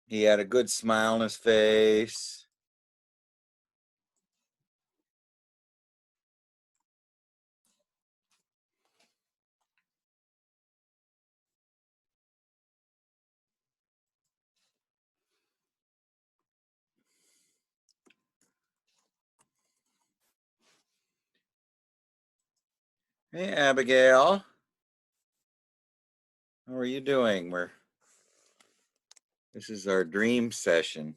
He had a good smile on his face. Hey, Abigail. How are you doing? This is our dream session.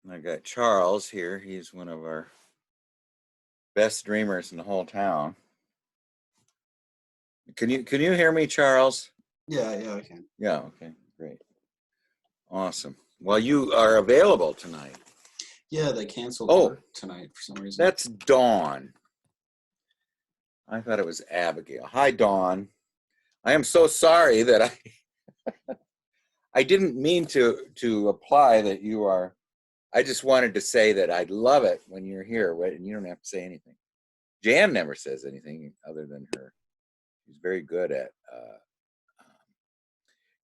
I got Charles here. He's one of our best dreamers in the whole town. Can you hear me, Charles? Yeah, I can. Yeah, okay, great. Awesome. Well, you are available tonight. Yeah, they canceled work tonight for some reason. That's Dawn. I thought it was Abigail. Hi, Dawn. I am so sorry that I didn't mean to apply that you are. I just wanted to say that I love it when you're here, and you don't have to say anything. Jan never says anything other than her. She's very good at,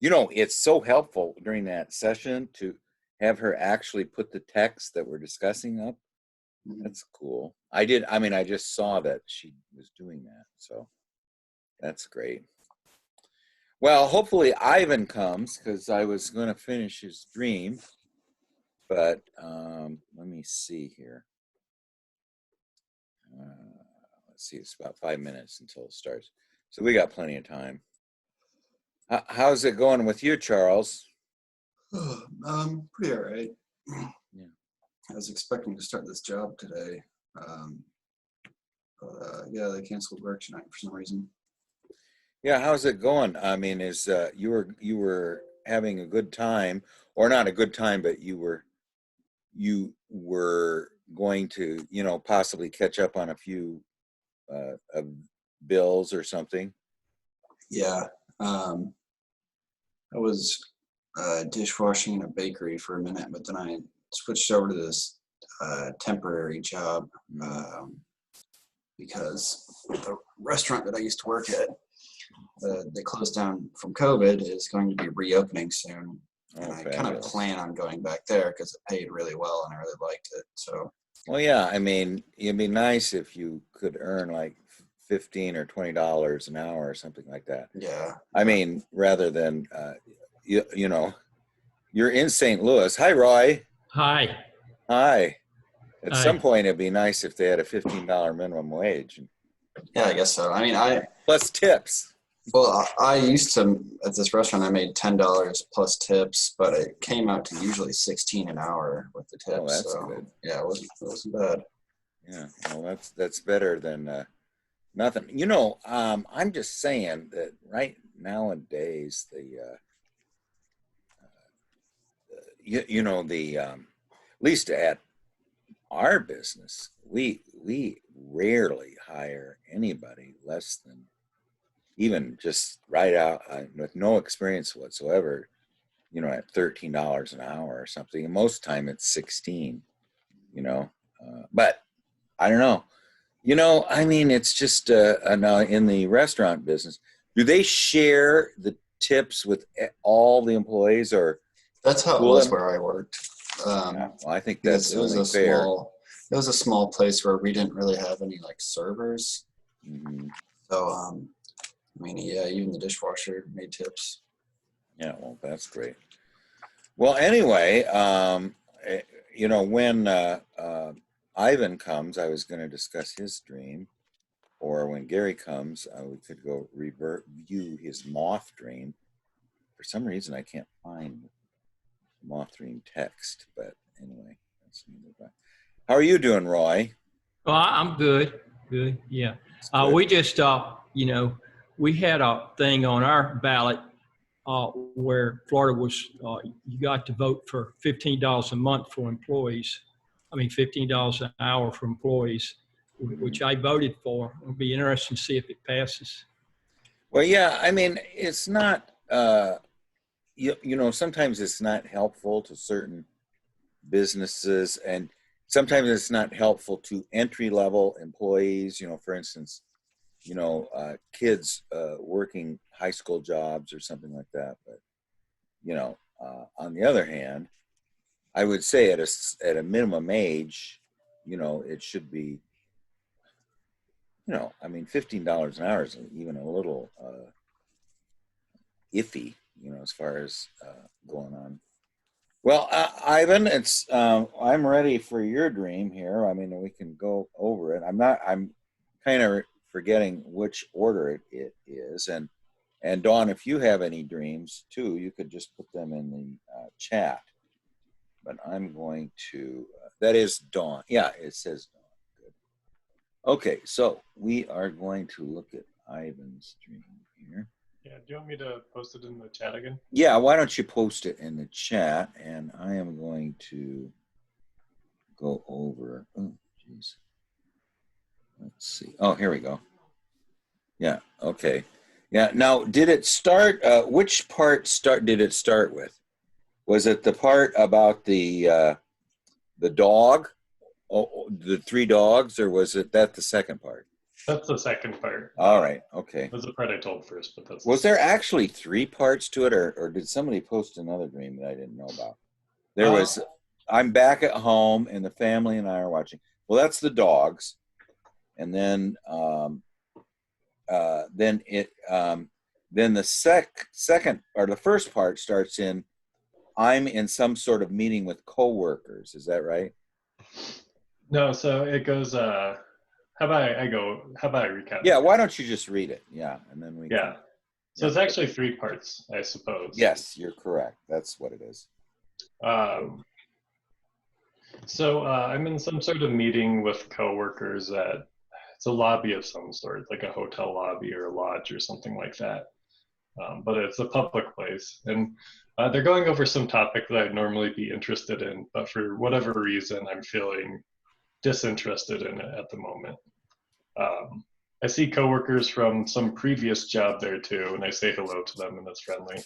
it's so helpful during that session to have her actually put the text that we're discussing up. Mhm. That's cool. I just saw that she was doing that, so that's great. Well, hopefully Ivan comes because I was going to finish his dream, but let me see here. Let's see, it's about 5 minutes until it starts, so we got plenty of time. How's it going with you, Charles? Pretty all right. Yeah. I was expecting to start this job today, but yeah, they canceled work tonight for some reason. Yeah, how's it going? I mean, is you were having a good time, or not a good time, but you were going to, possibly catch up on a few of bills or something? Yeah, I was dishwashing in a bakery for a minute, but then I switched over to this temporary job because the restaurant that I used to work at, they closed down from COVID, is going to be reopening soon. And I kind of plan on going back there because it paid really well and I really liked it. So, well, yeah, I mean, it'd be nice if you could earn like $15 or $20 an hour or something like that. yeah. I mean, rather than you're in St. Louis. Hi, Roy. Hi. Hi. At Hi. some point, it'd be nice if they had a $15 minimum wage. Yeah, I guess so. I mean, plus tips. Well, I used to, at this restaurant, I made $10 plus tips, but it came out to usually 16 an hour with the tips. Oh, that's so, good. Yeah, it wasn't bad. Yeah, well, that's better than nothing. I'm just saying that right nowadays at least at our business, we rarely hire anybody less than even just right out with no experience whatsoever, at $13 an hour or something. And most time it's 16, but I don't know. I mean, it's just in the restaurant business, do they share the tips with all the employees, or that's how it was where I worked? Yeah, well, I think that's it was only a fair. It was a small place where we didn't really have any like servers. Mm-hmm. So, I mean, yeah, even the dishwasher made tips. Yeah, well, that's great. Well, anyway, when Ivan comes, I was going to discuss his dream, or when Gary comes, we could go review his moth dream. For some reason, I can't find moth dream text, but anyway, that's how are you doing, Roy? Well, I'm good. Good. Yeah. We just, we had a thing on our ballot where Florida was, you got to vote for $15 a month for employees. I mean, $15 an hour for employees, which I voted for. It'll be interesting to see if it passes. Well, yeah, I mean, it's not, sometimes it's not helpful to certain businesses, and sometimes it's not helpful to entry-level employees, for instance, kids working high school jobs or something like that. But, on the other hand, I would say at a minimum age, it should be, I mean, $15 an hour is even a little iffy, as far as going on. Well, Ivan, I'm ready for your dream here. I mean, we can go over it. I'm kind of forgetting which order it is. And Dawn, if you have any dreams too, you could just put them in the chat. But I'm going to, that is Dawn. Yeah, it says Dawn. Good. Okay, so we are going to look at Ivan's dream here. Yeah, do you want me to post it in the chat again? Yeah, why don't you post it in the chat, and I am going to go over, oh, geez. Let's see. Oh, here we go. Yeah, okay. Yeah, now, did it start, which part did it start with? Was it the part about the dog, the 3 dogs, or was that the second part? That's the second part. All right, okay. That's the part I told first, but that's. Was there actually 3 parts to it, or did somebody post another dream that I didn't know about? There was, I'm back at home and the family and I are watching. Well, that's the dogs, and then then the second or the first part starts in, I'm in some sort of meeting with coworkers. Is that right? No, so it goes. How about I recap? Yeah, why don't you just read it? Yeah, and then we. Yeah. So it's actually 3 parts, I suppose. Yes, you're correct. That's what it is. So I'm in some sort of meeting with coworkers at, it's a lobby of some sort, like a hotel lobby or a lodge or something like that. But it's a public place. And they're going over some topic that I'd normally be interested in, but for whatever reason, I'm feeling disinterested in it at the moment. I see coworkers from some previous job there too, and I say hello to them and it's friendly.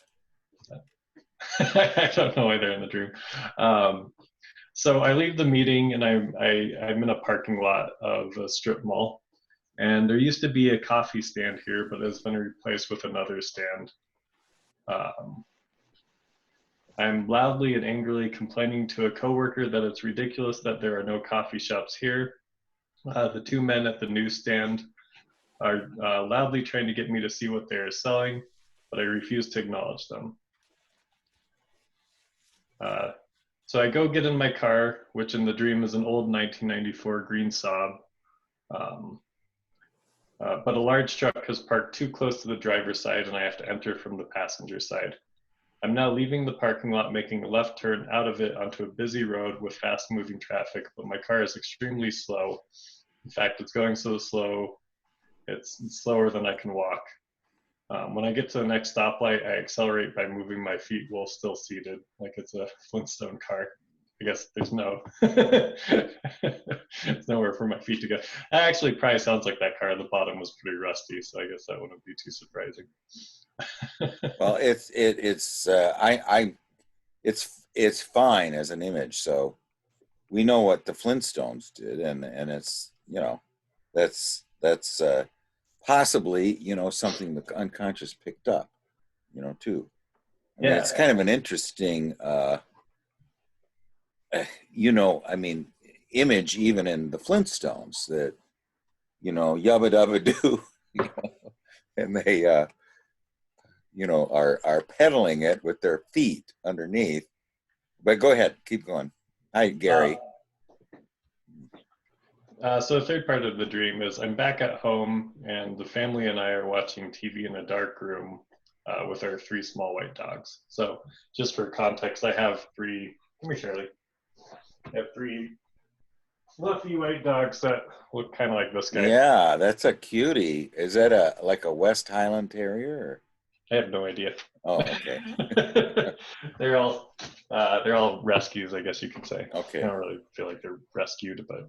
I don't know why they're in the dream. So I leave the meeting and I'm in a parking lot of a strip mall. And there used to be a coffee stand here, but it's been replaced with another stand. I'm loudly and angrily complaining to a coworker that it's ridiculous that there are no coffee shops here. The 2 men at the newsstand are loudly trying to get me to see what they are selling, but I refuse to acknowledge them. So I go get in my car, which in the dream is an old 1994 green Saab. But a large truck has parked too close to the driver's side and I have to enter from the passenger side. I'm now leaving the parking lot, making a left turn out of it onto a busy road with fast moving traffic, but my car is extremely slow. In fact, it's going so slow, it's slower than I can walk. When I get to the next stoplight, I accelerate by moving my feet while still seated, like it's a Flintstone car. I guess there's nowhere for my feet to go. That actually probably sounds like that car. The bottom was pretty rusty, so I guess that wouldn't be too surprising. Well, it's fine as an image. So we know what the Flintstones did, and it's that's possibly something the unconscious picked up, too. I mean, it's kind of an interesting. Image even in the Flintstones that, yubba dubba doo, and they, are pedaling it with their feet underneath. But go ahead, keep going. Hi, Gary. So the third part of the dream is I'm back at home and the family and I are watching TV in a dark room with our 3 small white dogs. So just for context, I have 3, come here, Shirley. I have 3 fluffy white dogs that look kind of like this guy. Yeah, that's a cutie. Is that like a West Highland Terrier? Or? I have no idea. Oh, okay. They're all rescues, I guess you could say. Okay. I don't really feel like they're rescued, but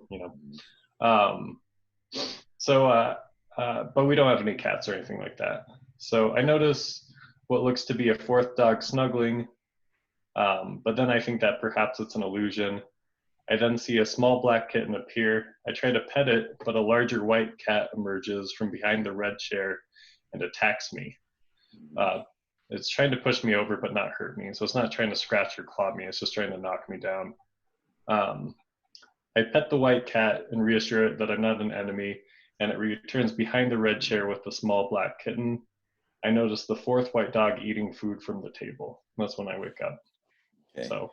but we don't have any cats or anything like that. So I notice what looks to be a 4th dog snuggling, but then I think that perhaps it's an illusion. I then see a small black kitten appear. I try to pet it, but a larger white cat emerges from behind the red chair and attacks me. It's trying to push me over but not hurt me. So it's not trying to scratch or claw me. It's just trying to knock me down. I pet the white cat and reassure it that I'm not an enemy, and it returns behind the red chair with the small black kitten. I notice the fourth white dog eating food from the table. That's when I wake up. Okay. So,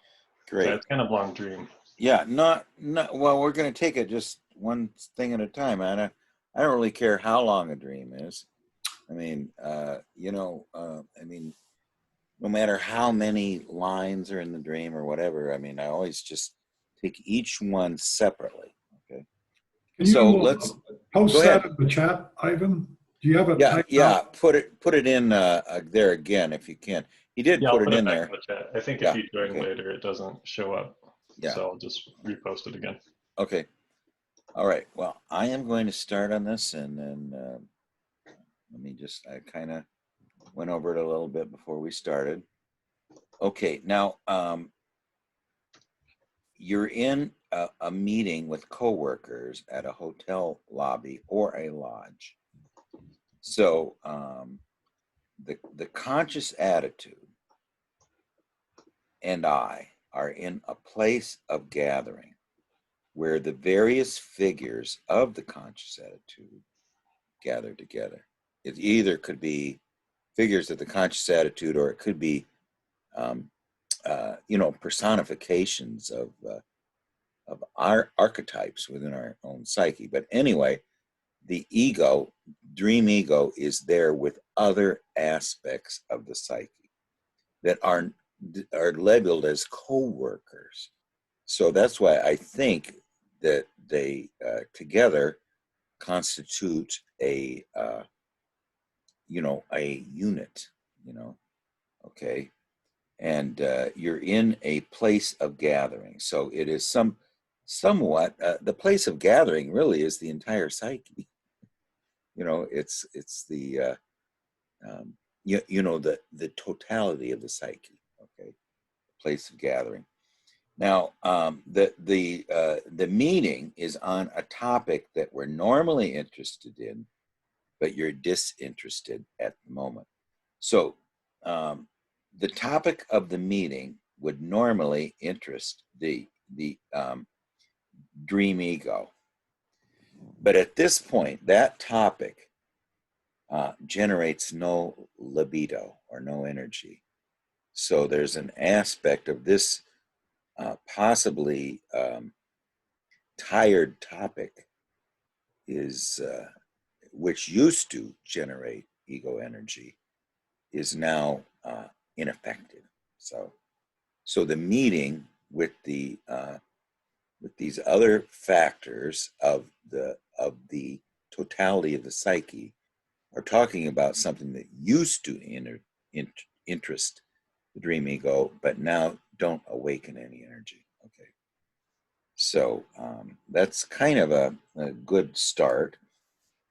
great. Yeah, it's kind of a long dream. Yeah, not well, we're going to take it just one thing at a time, Anna. I don't really care how long a dream is. I mean, I mean, no matter how many lines are in the dream or whatever, I mean, I always just take each one separately. Okay. So let's post go ahead that in the chat, Ivan. Do you have it? Yeah. Put it in there again if you can. He did Yeah, put I'll put it it in back there. in the chat. I think Yeah, if you join okay. later, it doesn't show up. Yeah. So I'll just repost it again. Okay. All right. Well, I am going to start on this, and then let me just, I kind of went over it a little bit before we started. Okay. Now, you're in a meeting with coworkers at a hotel lobby or a lodge. So the conscious attitude and I are in a place of gathering where the various figures of the conscious attitude gather together. It either could be figures of the conscious attitude, or it could be, personifications of our archetypes within our own psyche. But anyway, the ego, dream ego, is there with other aspects of the psyche that are labeled as co-workers. So that's why I think that they together constitute a unit, okay, and you're in a place of gathering. So it is somewhat the place of gathering really is the entire psyche. It's the the totality of the psyche. Okay, place of gathering. Now, the meeting is on a topic that we're normally interested in, but you're disinterested at the moment. So, the topic of the meeting would normally interest the dream ego, but at this point, that topic generates no libido or no energy. So there's an aspect of this possibly tired topic is which used to generate ego energy is now ineffective. So the meeting with these other factors of the totality of the psyche are talking about something that used to interest the dream ego, but now don't awaken any energy. Okay. So that's kind of a good start.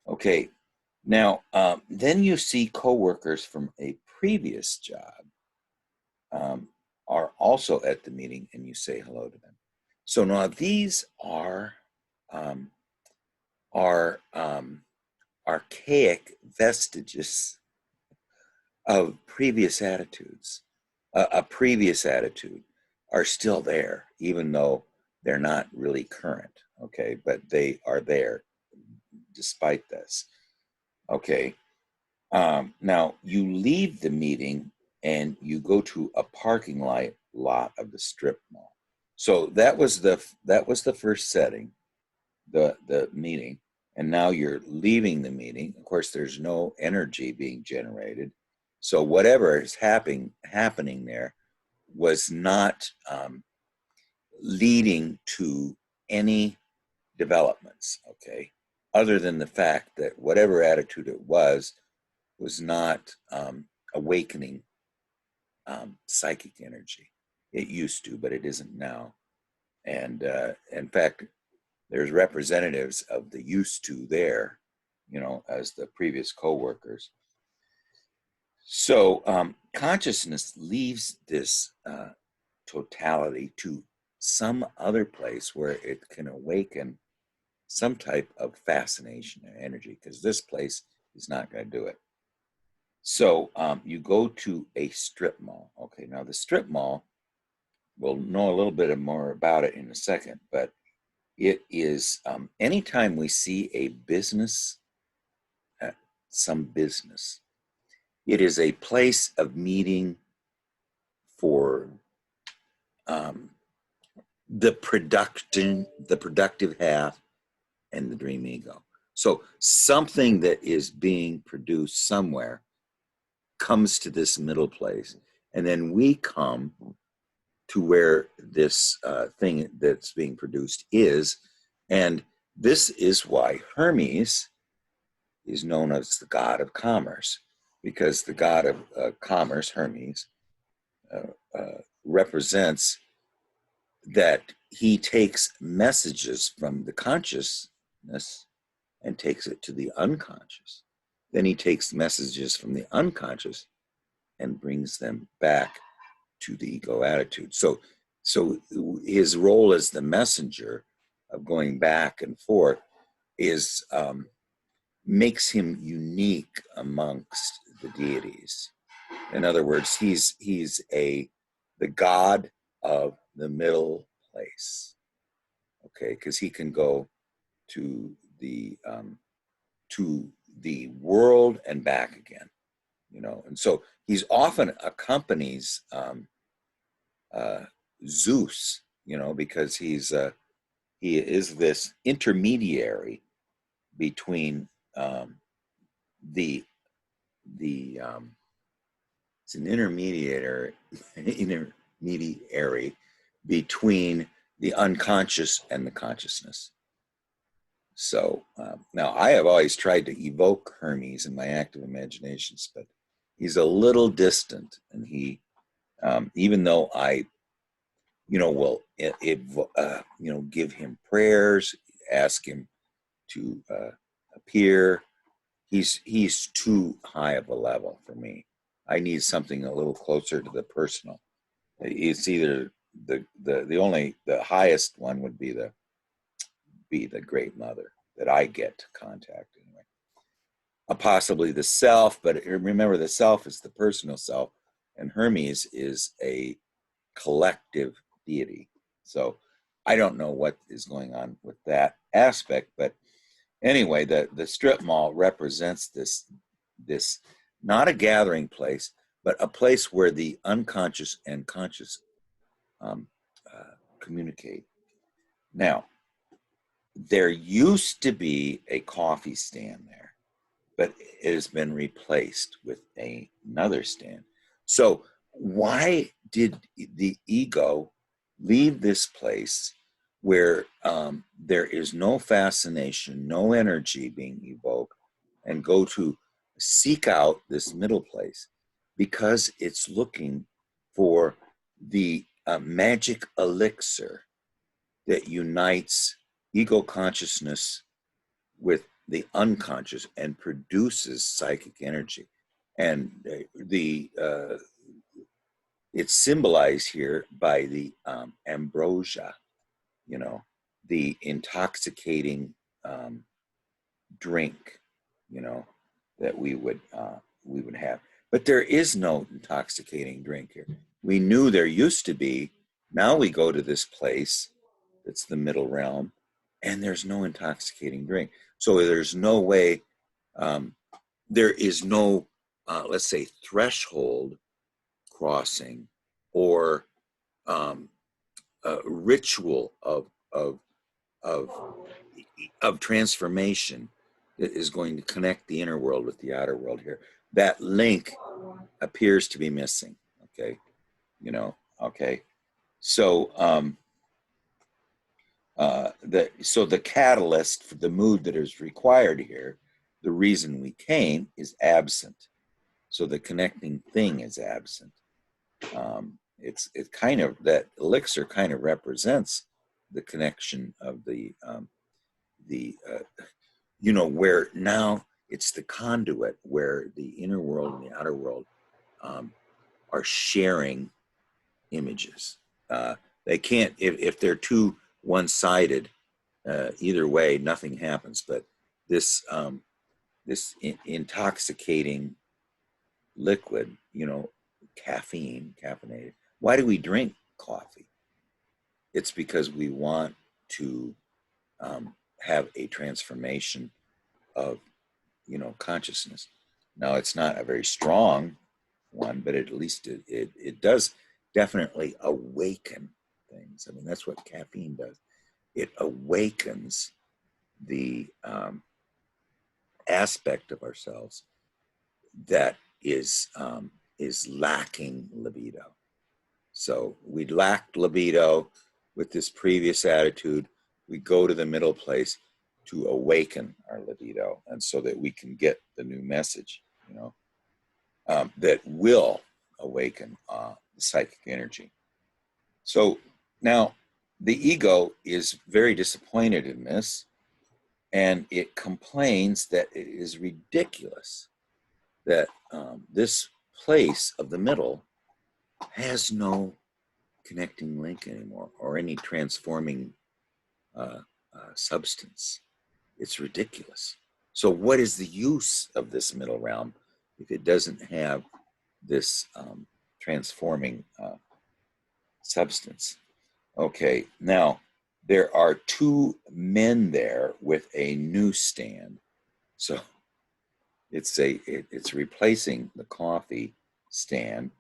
Okay. Now, then you see coworkers from a previous job are also at the meeting, and you say hello to them. So now these are archaic vestiges of previous attitudes. A previous attitude are still there, even though they're not really current. Okay, but they are there despite this. Okay. Now you leave the meeting and you go to a parking lot of the strip mall. So that was the first setting, the meeting, and now you're leaving the meeting. Of course, there's no energy being generated, so whatever is happening there was not leading to any developments. Okay, other than the fact that whatever attitude it was not awakening psychic energy. It used to, but it isn't now. And in fact, there's representatives of the used to there, as the previous coworkers. So consciousness leaves this totality to some other place where it can awaken some type of fascination or energy, because this place is not going to do it. So you go to a strip mall. Okay, now the strip mall, we'll know a little bit more about it in a second, but it is anytime we see a business, some business, it is a place of meeting for the productive half and the dream ego. So something that is being produced somewhere comes to this middle place, and then we come to where this thing that's being produced is. And this is why Hermes is known as the god of commerce, because the god of commerce, Hermes, represents that he takes messages from the consciousness and takes it to the unconscious. Then he takes messages from the unconscious and brings them back to the ego attitude. So his role as the messenger of going back and forth is makes him unique amongst the deities. In other words, he's the god of the middle place. Okay, because he can go to the world and back again, you know. And so he's often accompanies Zeus, you know, because he is this intermediary between it's an intermediary between the unconscious and the consciousness. So now I have always tried to evoke Hermes in my active imaginations, but he's a little distant, and he, even though I, you know, will you know, give him prayers, ask him to appear, he's too high of a level for me. I need something a little closer to the personal. It's either the highest one would be the Great Mother that I get to contact anyway. Possibly the self, but remember the self is the personal self, and Hermes is a collective deity. So I don't know what is going on with that aspect, but anyway, the strip mall represents this not a gathering place, but a place where the unconscious and conscious communicate. Now, there used to be a coffee stand there, but it has been replaced with another stand. So why did the ego leave this place where there is no fascination, no energy being evoked, and go to seek out this middle place? Because it's looking for the magic elixir that unites ego consciousness with the unconscious and produces psychic energy. And it's symbolized here by the ambrosia, you know, the intoxicating drink, you know, that we would have. But there is no intoxicating drink here. We knew there used to be. Now we go to this place, it's the middle realm, and there's no intoxicating drink. So there's no way, there is no, let's say, threshold crossing or ritual of transformation that is going to connect the inner world with the outer world here. That link appears to be missing. Okay, you know. Okay, so the catalyst for the mood that is required here, the reason we came, is absent. So the connecting thing is absent. It's kind of, that elixir kind of represents the connection of the you know, where now it's the conduit where the inner world and the outer world are sharing images. They can't, if they're too one-sided, either way, nothing happens. But this intoxicating liquid, caffeinated. Why do we drink coffee? It's because we want to have a transformation of, consciousness. Now, it's not a very strong one, but at least it does definitely awaken things. I mean, that's what caffeine does. It awakens the aspect of ourselves that is lacking libido. So we lacked libido with this previous attitude. We go to the middle place to awaken our libido, and so that we can get the new message, that will awaken the psychic energy. So now the ego is very disappointed in this, and it complains that it is ridiculous that this place of the middle has no connecting link anymore, or any transforming substance. It's ridiculous. So what is the use of this middle realm if it doesn't have this transforming substance? Okay, now there are two men there with a newsstand. So it's replacing the coffee stand.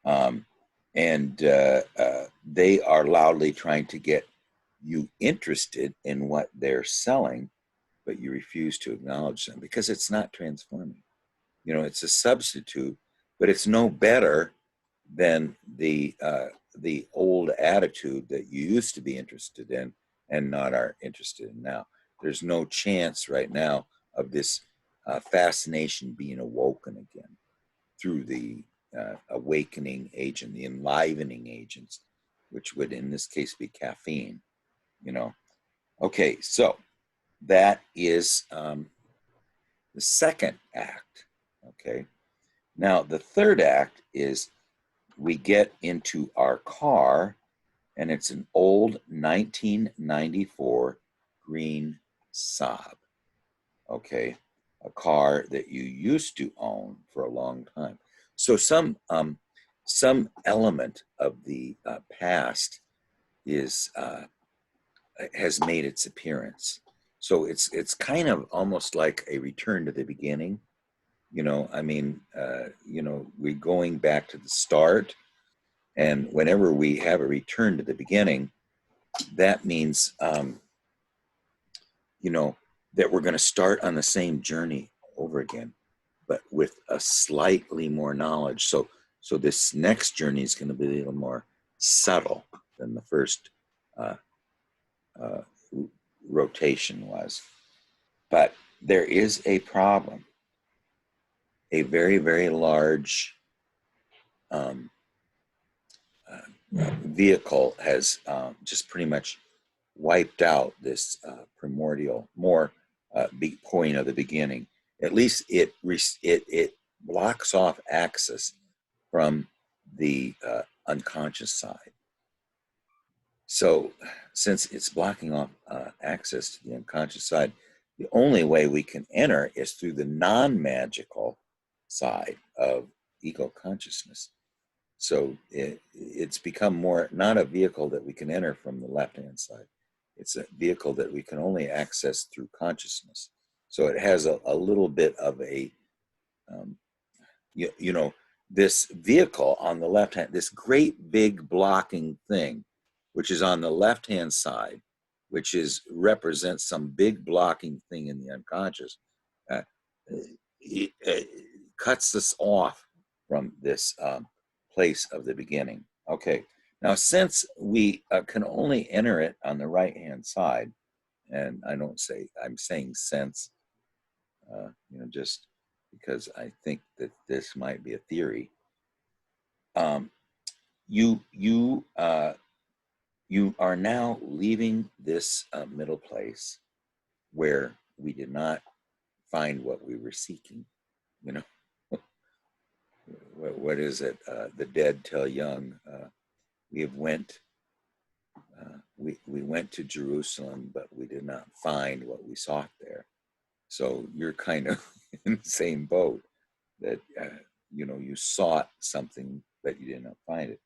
And they are loudly trying to get you interested in what they're selling, but you refuse to acknowledge them because it's not transforming. It's a substitute, but it's no better than the old attitude that you used to be interested in and not are interested in now. There's no chance right now of this fascination being awoken again through the awakening agent, the enlivening agents, which would in this case be caffeine. Okay, so that is the second act. Okay, now the third act is we get into our car, and it's an old 1994 green Saab. Okay, a car that you used to own for a long time. So some element of the past has made its appearance. So it's kind of almost like a return to the beginning. We're going back to the start, and whenever we have a return to the beginning, that means that we're going to start on the same journey over again, but with a slightly more knowledge. So this next journey is going to be a little more subtle than the first rotation was. But there is a problem. A very, very large vehicle has just pretty much wiped out this primordial, more point of the beginning. At least it blocks off access from the unconscious side. So since it's blocking off access to the unconscious side, the only way we can enter is through the non-magical side of ego consciousness. So it's become more not a vehicle that we can enter from the left-hand side. It's a vehicle that we can only access through consciousness. So it has a little bit of a, this vehicle on the left hand, this great big blocking thing, which is on the left-hand side, which represents some big blocking thing in the unconscious, it cuts us off from this place of the beginning. Okay, now since we can only enter it on the right-hand side, and I'm saying since, just because I think that this might be a theory. You are now leaving this middle place where we did not find what we were seeking. What is it? The dead tell young. We went to Jerusalem, but we did not find what we sought there. So you're kind of in the same boat, that you sought something, but you did not find it.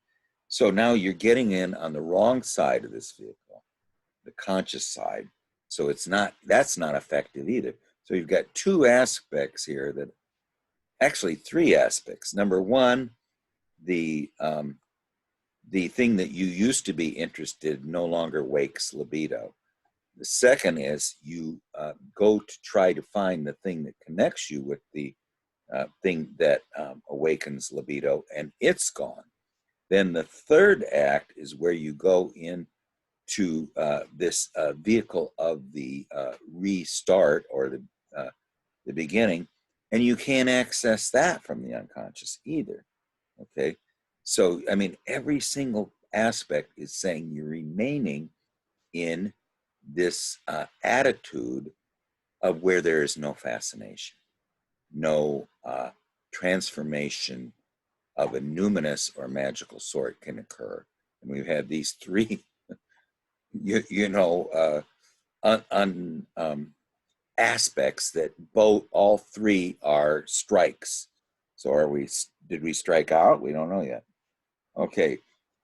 So now you're getting in on the wrong side of this vehicle, the conscious side. So that's not effective either. So you've got two aspects here actually three aspects. Number one, the thing that you used to be interested no longer wakes libido. The second is you go to try to find the thing that connects you with the thing that awakens libido, and it's gone. Then the third act is where you go into this vehicle of the restart or the beginning, and you can't access that from the unconscious either. Okay, so I mean, every single aspect is saying you're remaining in this attitude of where there is no fascination, no transformation of a numinous or magical sort can occur. And we've had these three, aspects that all three are strikes. So did we strike out? We don't know yet. Okay,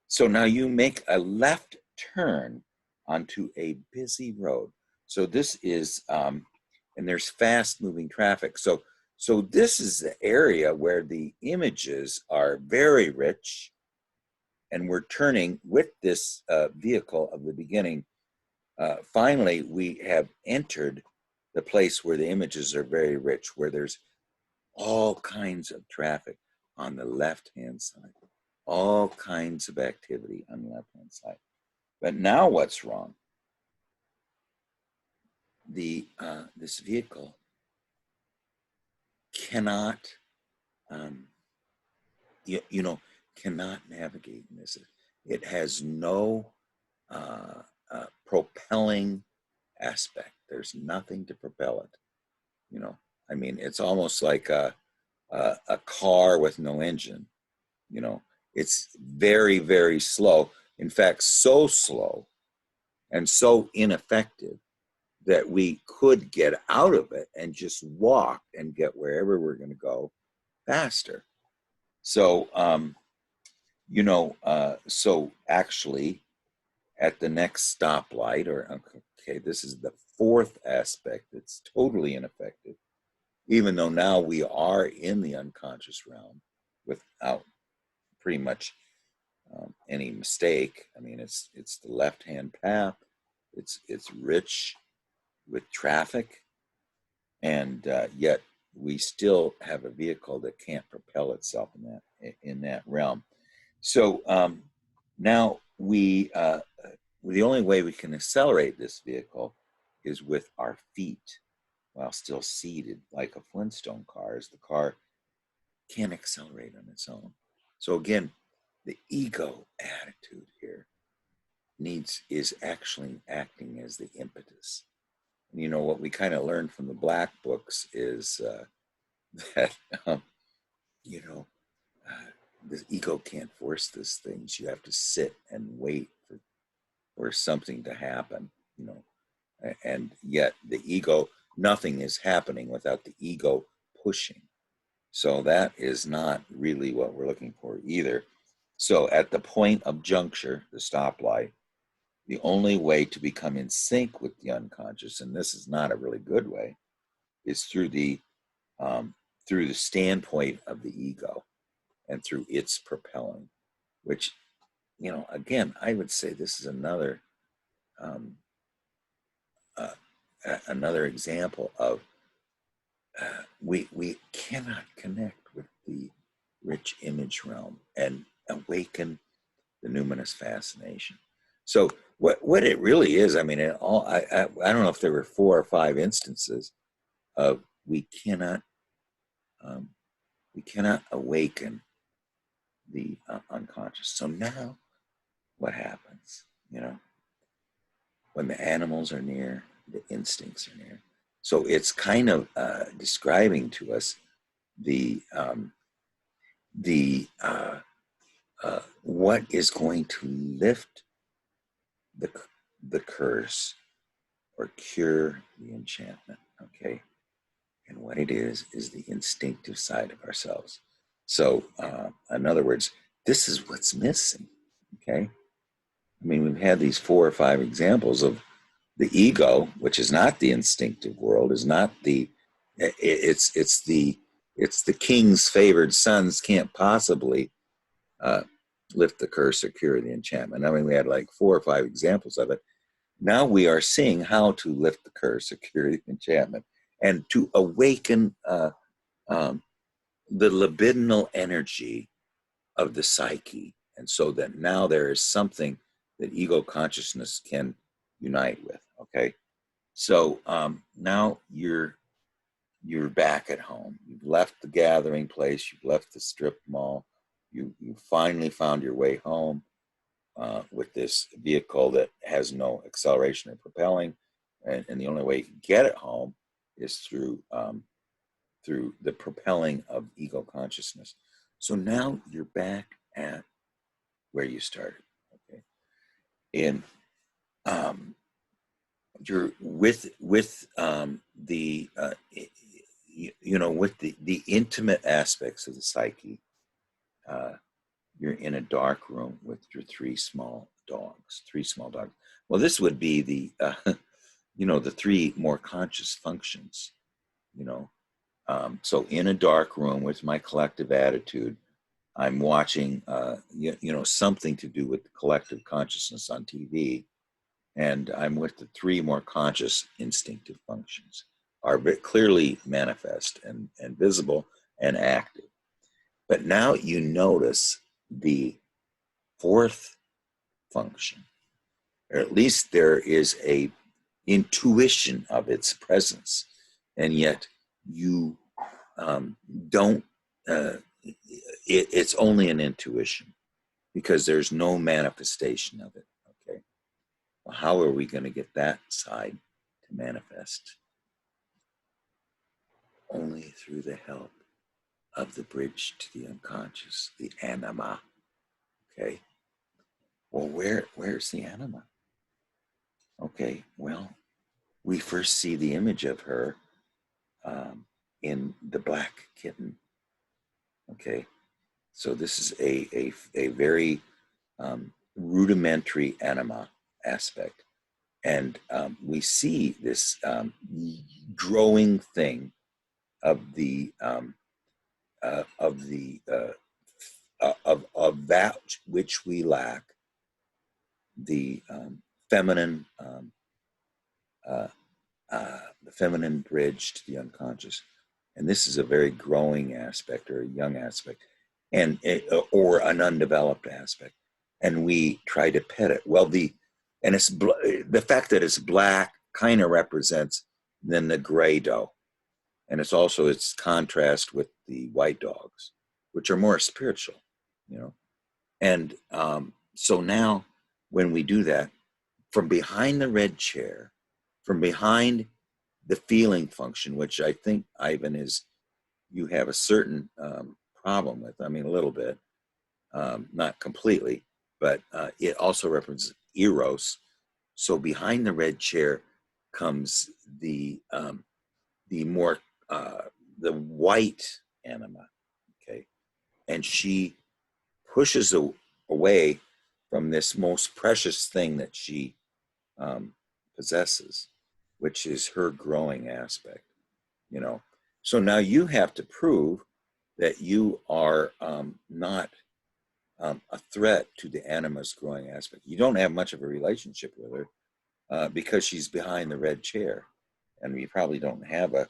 so now you make a left turn onto a busy road. So this is, and there's fast moving traffic. So this is the area where the images are very rich, and we're turning with this vehicle of the beginning. Finally, we have entered the place where the images are very rich, where there's all kinds of traffic on the left-hand side, all kinds of activity on the left-hand side. But now what's wrong? This vehicle cannot, cannot navigate in this. It has no propelling aspect. There's nothing to propel it. I mean, it's almost like a car with no engine. It's very, very slow. In fact, so slow and so ineffective that we could get out of it and just walk and get wherever we're going to go faster. So, so actually at the next stoplight, okay, this is the fourth aspect that's totally ineffective, even though now we are in the unconscious realm without pretty much any mistake. I mean, it's the left-hand path. It's rich with traffic, and yet we still have a vehicle that can't propel itself in that realm. So now the only way we can accelerate this vehicle is with our feet while still seated, like a Flintstone car, as the car can't accelerate on its own. So again, the ego attitude here is actually acting as the impetus. And what we kind of learned from the black books is that the ego can't force these things. You have to sit and wait for something to happen, and yet the ego, nothing is happening without the ego pushing. So that is not really what we're looking for either. So at the point of juncture, the stoplight, the only way to become in sync with the unconscious, and this is not a really good way, is through the standpoint of the ego and through its propelling, which, again, I would say this is another example of we cannot connect with the rich image realm and awaken the numinous fascination. So what it really is, I mean, I don't know if there were 4 or 5 instances of we cannot awaken the unconscious. So now what happens? When the animals are near, the instincts are near. So it's kind of describing to us what is going to lift the curse or cure the enchantment. Okay, and what it is the instinctive side of ourselves. So, in other words, this is what's missing. Okay. I mean, we've had these 4 or 5 examples of the ego, which is not the instinctive world, is not the, it's the king's favored sons can't possibly lift the curse or cure the enchantment. I mean, we had like 4 or 5 examples of it. Now we are seeing how to lift the curse or cure the enchantment and to awaken the libidinal energy of the psyche. And so that now there is something that ego consciousness can unite with. Okay. So now you're back at home. You've left the gathering place. You've left the strip mall. You finally found your way home with this vehicle that has no acceleration or propelling, and the only way you can get it home is through the propelling of ego consciousness. So now you're back at where you started. Okay, and you're with the with the intimate aspects of the psyche. You're in a dark room with your 3 small dogs. Well, this would be the the 3 more conscious functions. So in a dark room with my collective attitude, I'm watching something to do with the collective consciousness on TV, and I'm with the 3 more conscious instinctive functions are clearly manifest and visible and active. But now you notice the 4th function, or at least there is a intuition of its presence, and yet you don't. It's only an intuition because there's no manifestation of it. Okay, well, how are we going to get that side to manifest? Only through the help of the bridge to the unconscious, the anima. Okay. Well, where's the anima? Okay. Well, we first see the image of her in the black kitten. Okay. So this is a very rudimentary anima aspect, and we see this growing thing of the of that which we lack, the feminine the feminine bridge to the unconscious, and this is a very growing aspect or a young aspect, and or an undeveloped aspect, and we try to pet it. Well, the fact that it's black kind of represents then the gray doe. And it's also its contrast with the white dogs, which are more spiritual, And so now when we do that, from behind the red chair, from behind the feeling function, which I think, Ivan, you have a certain problem with. I mean, a little bit, not completely, but it also represents eros. So behind the red chair comes the more the white anima, okay, and she pushes away from this most precious thing that she possesses, which is her growing aspect. So now you have to prove that you are not a threat to the anima's growing aspect. You don't have much of a relationship with her because she's behind the red chair, and you probably don't have a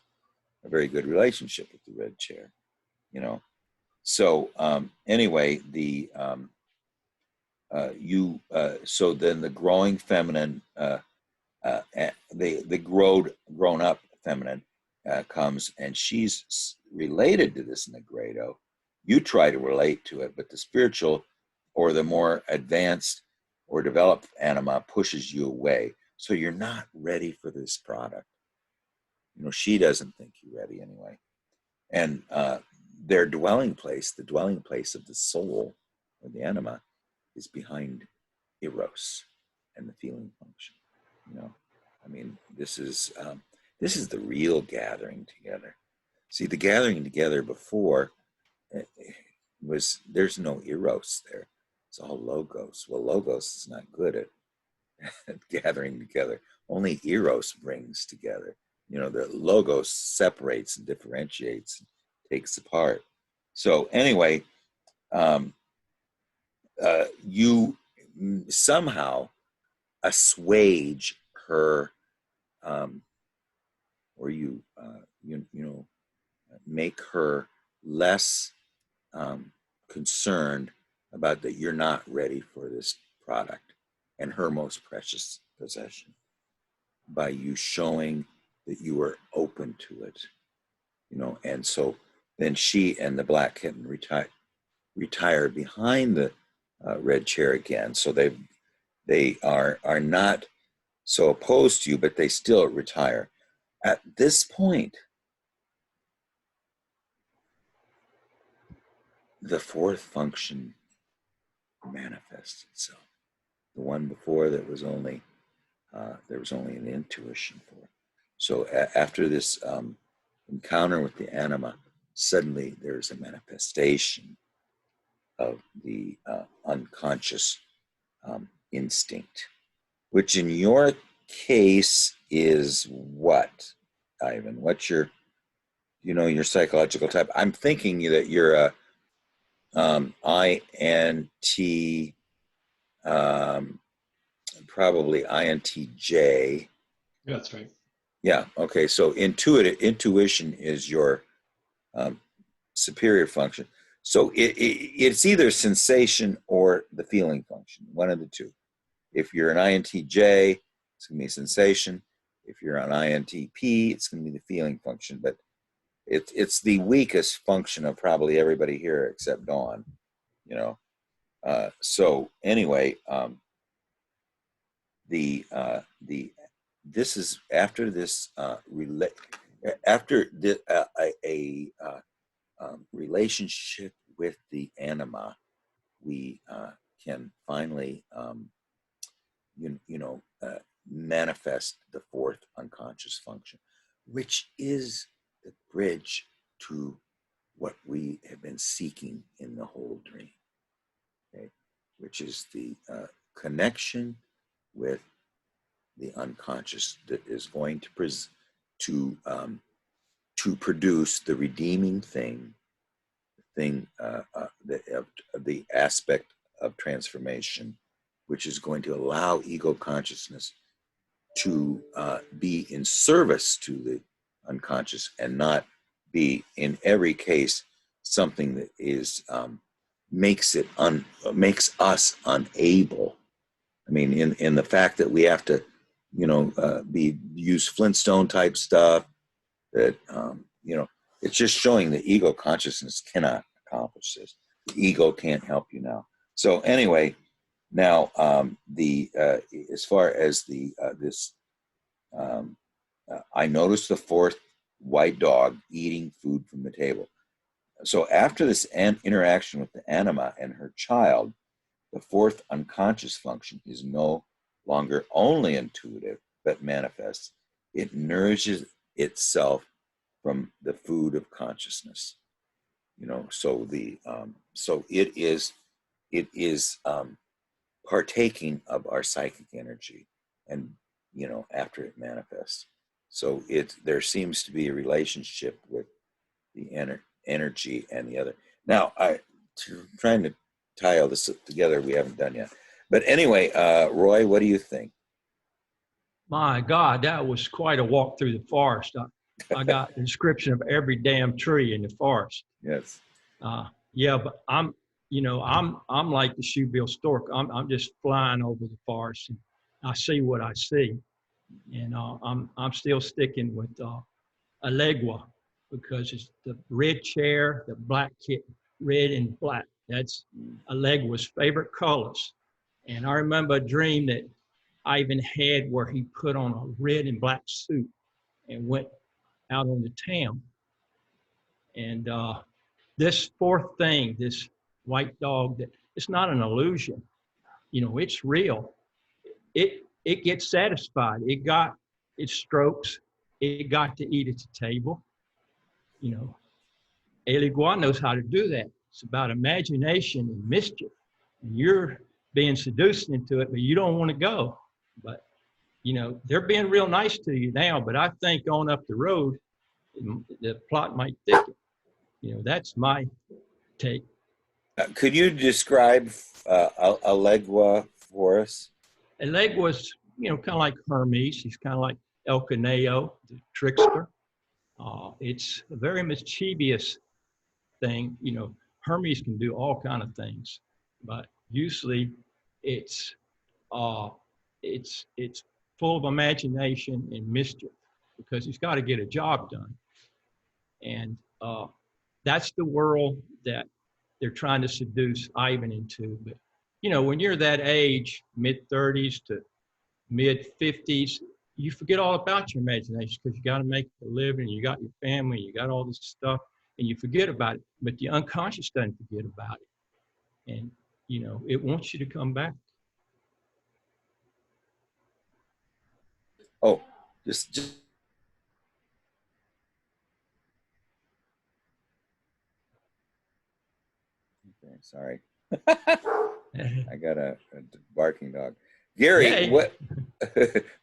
very good relationship with the red chair, So anyway, so then the growing feminine, the grown up feminine comes, and she's related to this Negredo. You try to relate to it, but the spiritual or the more advanced or developed anima pushes you away. So you're not ready for this product. She doesn't think you're ready anyway. And their dwelling place, the dwelling place of the soul or the anima, is behind eros and the feeling function. I mean, this is the real gathering together. See, the gathering together before, there's no eros there. It's all logos. Well, logos is not good at gathering together. Only eros brings together. You know, the logos separates and differentiates, and takes apart. So anyway, you somehow assuage her, or you know, make her less concerned about that you're not ready for this product and her most precious possession, by you showing that you are open to it, you know. And so then she and the black kitten retire behind the red chair again. So they are not so opposed to you, but they still retire. At this point, the fourth function manifests itself. The one before that was only there was only an intuition for. So after this encounter with the anima, suddenly there's a manifestation of the unconscious instinct, which in your case is what, Ivan? What's your, you know, your psychological type? I'm thinking that you're a INT, probably INTJ. That's right. Yeah. Okay. So intuition is your superior function. So it's either sensation or the feeling function, one of the two. If you're an INTJ, it's going to be sensation. If you're an INTP, it's going to be the feeling function. But it's the weakest function of probably everybody here except Dawn, you know. So anyway, this is after this relationship with the anima, we can finally manifest the fourth unconscious function, which is the bridge to what we have been seeking in the whole dream, okay? Which is the connection with the unconscious that is going to produce the redeeming thing, the aspect of transformation, which is going to allow ego consciousness to be in service to the unconscious and not be, in every case, something that is makes us unable. I mean, in the fact that we have to, use Flintstone type stuff. That it's just showing the ego consciousness cannot accomplish this. The ego can't help you now. So anyway, now as far as I noticed the fourth white dog eating food from the table. So after this interaction with the anima and her child, the fourth unconscious function is no longer only intuitive, but manifests. It nourishes itself from the food of consciousness. So it is partaking of our psychic energy, and after it manifests. So there seems to be a relationship with the energy and the other. Now, trying to tie all this together, we haven't done yet. But anyway, Roy, what do you think? My God, that was quite a walk through the forest. I got a description of every damn tree in the forest. Yes. Yeah, but I'm like the shoebill stork. I'm just flying over the forest, and I see what I see, and I'm still sticking with Elegua, because it's the red chair, the black kitten, red and black. That's Elegua's favorite colors. And I remember a dream that Ivan had where he put on a red and black suit and went out on the town. And this fourth thing, this white dog, that it's not an illusion. It's real. It gets satisfied. It got its strokes. It got to eat at the table. Eligua knows how to do that. It's about imagination and mischief. And you're being seduced into it, but you don't want to go. But, you know, they're being real nice to you now, but I think on up the road, the plot might thicken. You know, that's my take. Could you describe Elegua for us? Elegua was, you know, kind of like Hermes. He's kind of like Elkaneo, the trickster. It's a very mischievous thing. You know, Hermes can do all kind of things, but usually it's full of imagination and mischief because he's got to get a job done. And that's the world that they're trying to seduce Ivan into. But, you know, when you're that age, mid-30s to mid-50s, you forget all about your imagination because you got to make a living, you got your family, you got all this stuff, and you forget about it. But the unconscious doesn't forget about it. And, you know, it wants you to come back. Oh, just okay, sorry. I got a barking dog. Gary, Yay.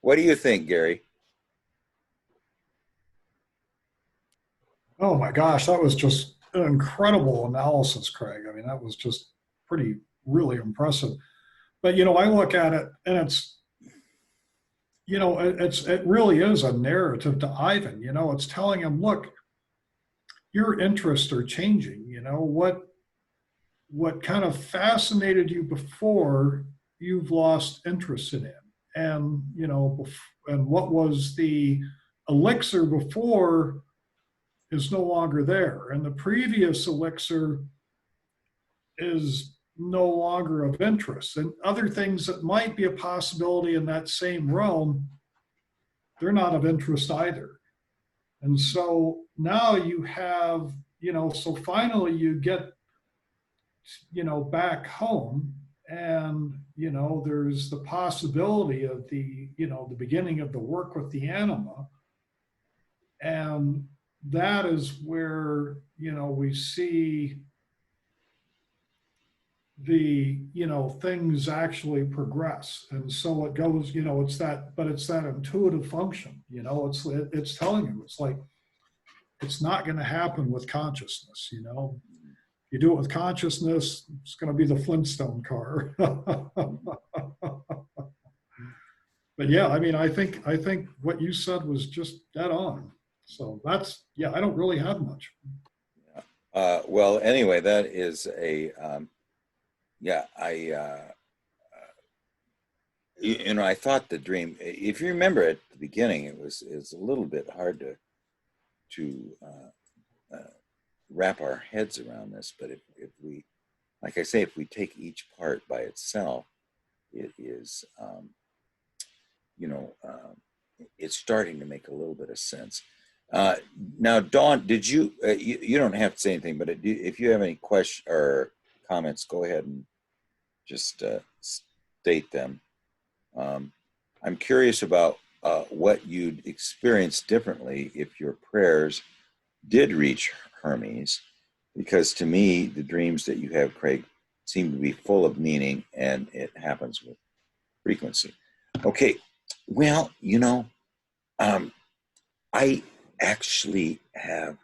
what do you think, Gary? Oh my gosh, that was just an incredible analysis, Craig. I mean, that was just really impressive. But, you know, I look at it and it's, you know, it really is a narrative to Ivan. You know, it's telling him, look, your interests are changing. You know, what kind of fascinated you before, you've lost interest in it. And, you know, and what was the elixir before is no longer there. And the previous elixir is no longer of interest. And other things that might be a possibility in that same realm, they're not of interest either. And so now you have, you know, so finally you get, you know, back home and, you know, there's the possibility of the, you know, the beginning of the work with the anima. And that is where, you know, we see the, you know, things actually progress. And so it goes, you know, it's that intuitive function, you know, it's telling you, it's like, it's not going to happen with consciousness, you know. You do it with consciousness, it's going to be the Flintstone car. But yeah, I mean, I think what you said was just dead on. So that's, yeah, I don't really have much. Well, anyway, that is a, you know, I thought the dream, if you remember at the beginning, it's a little bit hard to wrap our heads around this, but if we, like I say, if we take each part by itself, it is, you know, it's starting to make a little bit of sense. Now, Dawn, did you, you don't have to say anything, but if you have any questions or comments, go ahead and just state them. I'm curious about what you'd experience differently if your prayers did reach Hermes, because to me, the dreams that you have, Craig, seem to be full of meaning, and it happens with frequency. Okay, well, you know, I actually have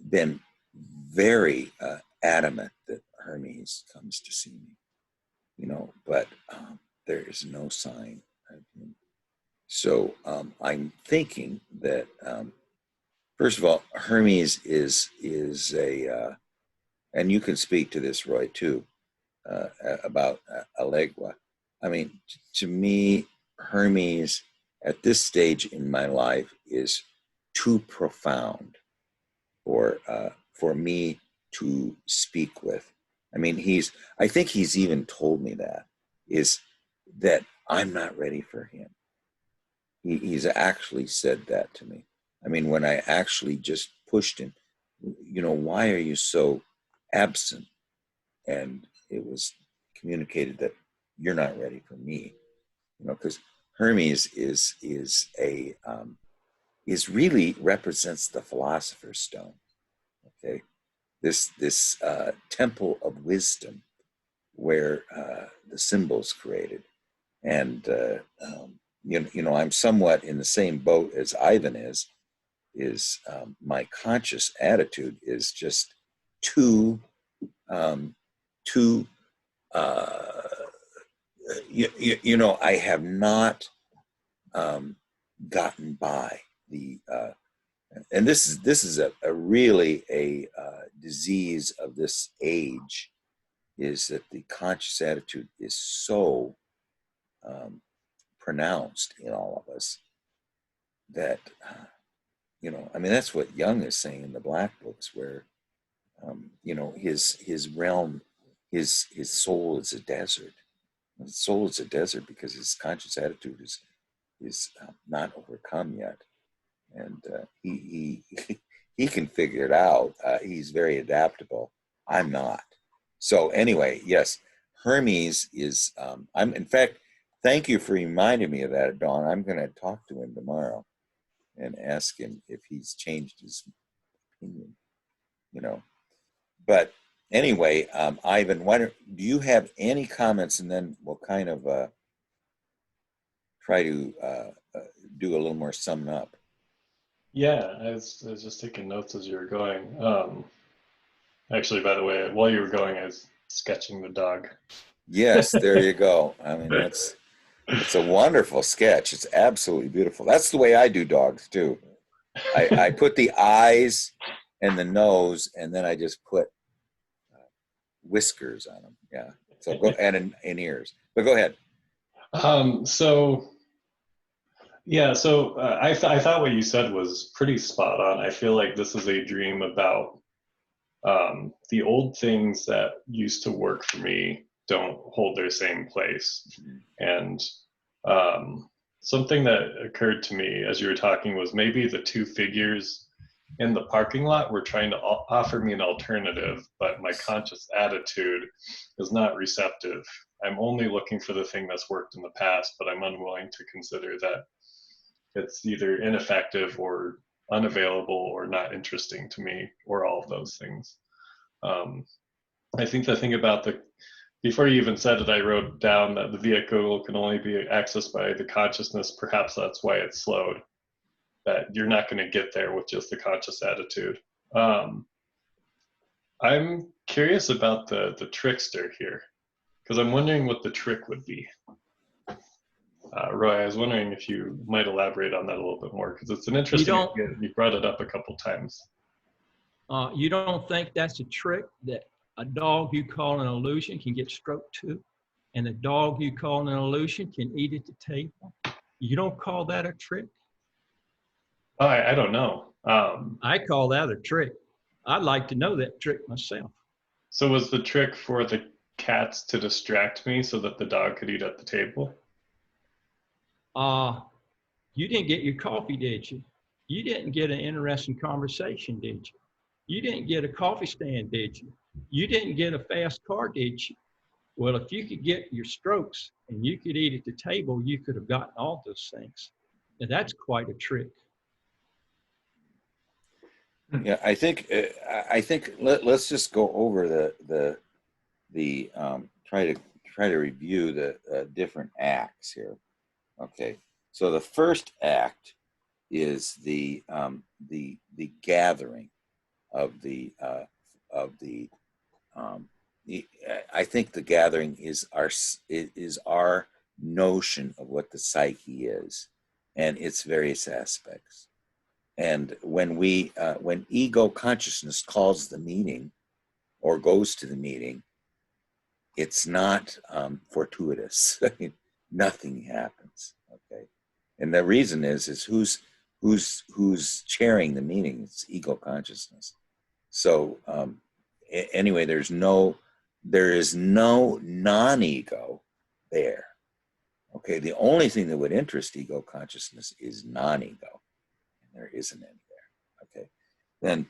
been very adamant that Hermes comes to see me, you know, but there is no sign of him. So I'm thinking that, first of all, Hermes is a, and you can speak to this, Roy, too, about Elegua. I mean, to me, Hermes at this stage in my life is too profound for me to speak with. I mean, I think he's even told me that I'm not ready for him. He's actually said that to me. I mean, when I actually just pushed him, you know, why are you so absent? And it was communicated that you're not ready for me, you know, because Hermes is really represents the philosopher's stone. Okay, this temple of wisdom where the symbols created. And you know, I'm somewhat in the same boat as Ivan is my conscious attitude is just too too you know, I have not gotten by the and this is a really a disease of this age, is that the conscious attitude is so pronounced in all of us that you know, I mean, that's what Jung is saying in the Black Books, where you know, his realm, his soul is a desert. His soul is a desert because his conscious attitude is not overcome yet, and he can figure it out. He's very adaptable. I'm not. So anyway, yes, Hermes is. I'm in fact. Thank you for reminding me of that, Dawn. I'm going to talk to him tomorrow and ask him if he's changed his opinion. You know, but anyway, Ivan, do you have any comments, and then we'll kind of try to do a little more summing up. Yeah, I was just taking notes as you were going. Actually, by the way, while you were going, I was sketching the dog. Yes, there you go. I mean, it's a wonderful sketch. It's absolutely beautiful. That's the way I do dogs too. I put the eyes and the nose, and then I just put whiskers on them. Yeah. So go and in ears. But go ahead. So I thought what you said was pretty spot on. I feel like this is a dream about the old things that used to work for me don't hold their same place. And something that occurred to me as you were talking was maybe the two figures in the parking lot were trying to offer me an alternative, but my conscious attitude is not receptive. I'm only looking for the thing that's worked in the past, but I'm unwilling to consider that it's either ineffective or unavailable or not interesting to me, or all of those things. I think the thing about before you even said it, I wrote down that the vehicle can only be accessed by the consciousness. Perhaps that's why it's slowed, that you're not going to get there with just the conscious attitude. I'm curious about the trickster here, because I'm wondering what the trick would be. Roy, I was wondering if you might elaborate on that a little bit more, because it's an interesting idea. You brought it up a couple times. You don't think that's a trick, that a dog you call an illusion can get stroked too, and a dog you call an illusion can eat at the table? You don't call that a trick? Oh, I don't know. I call that a trick. I'd like to know that trick myself. So was the trick for the cats to distract me so that the dog could eat at the table? You didn't get your coffee, did you? You didn't get an interesting conversation, did you? You didn't get a coffee stand, did you? You didn't get a fast car, did you? Well, if you could get your strokes and you could eat at the table, you could have gotten all those things. And that's quite a trick. Yeah, I think let's just go over the try to review the different acts here. Okay, so the first act is the gathering of the I think the gathering is our notion of what the psyche is and its various aspects. And when when ego consciousness calls the meeting or goes to the meeting, it's not fortuitous. Nothing happens. Okay, and the reason is who's chairing the meeting? It's ego consciousness. So anyway, there is no non-ego there. Okay, the only thing that would interest ego consciousness is non-ego. There isn't any there. Okay, then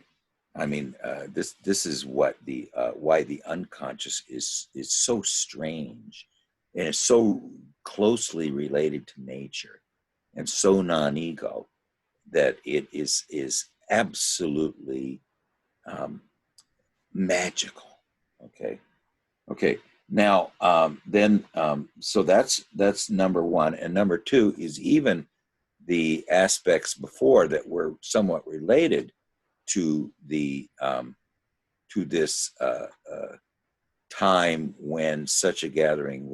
I mean this is what the why the unconscious is so strange, and it's so closely related to nature, and so non-ego that it is absolutely magical. Okay. Okay. Now, so that's number one. And number two is even the aspects before that were somewhat related to to this time when such a gathering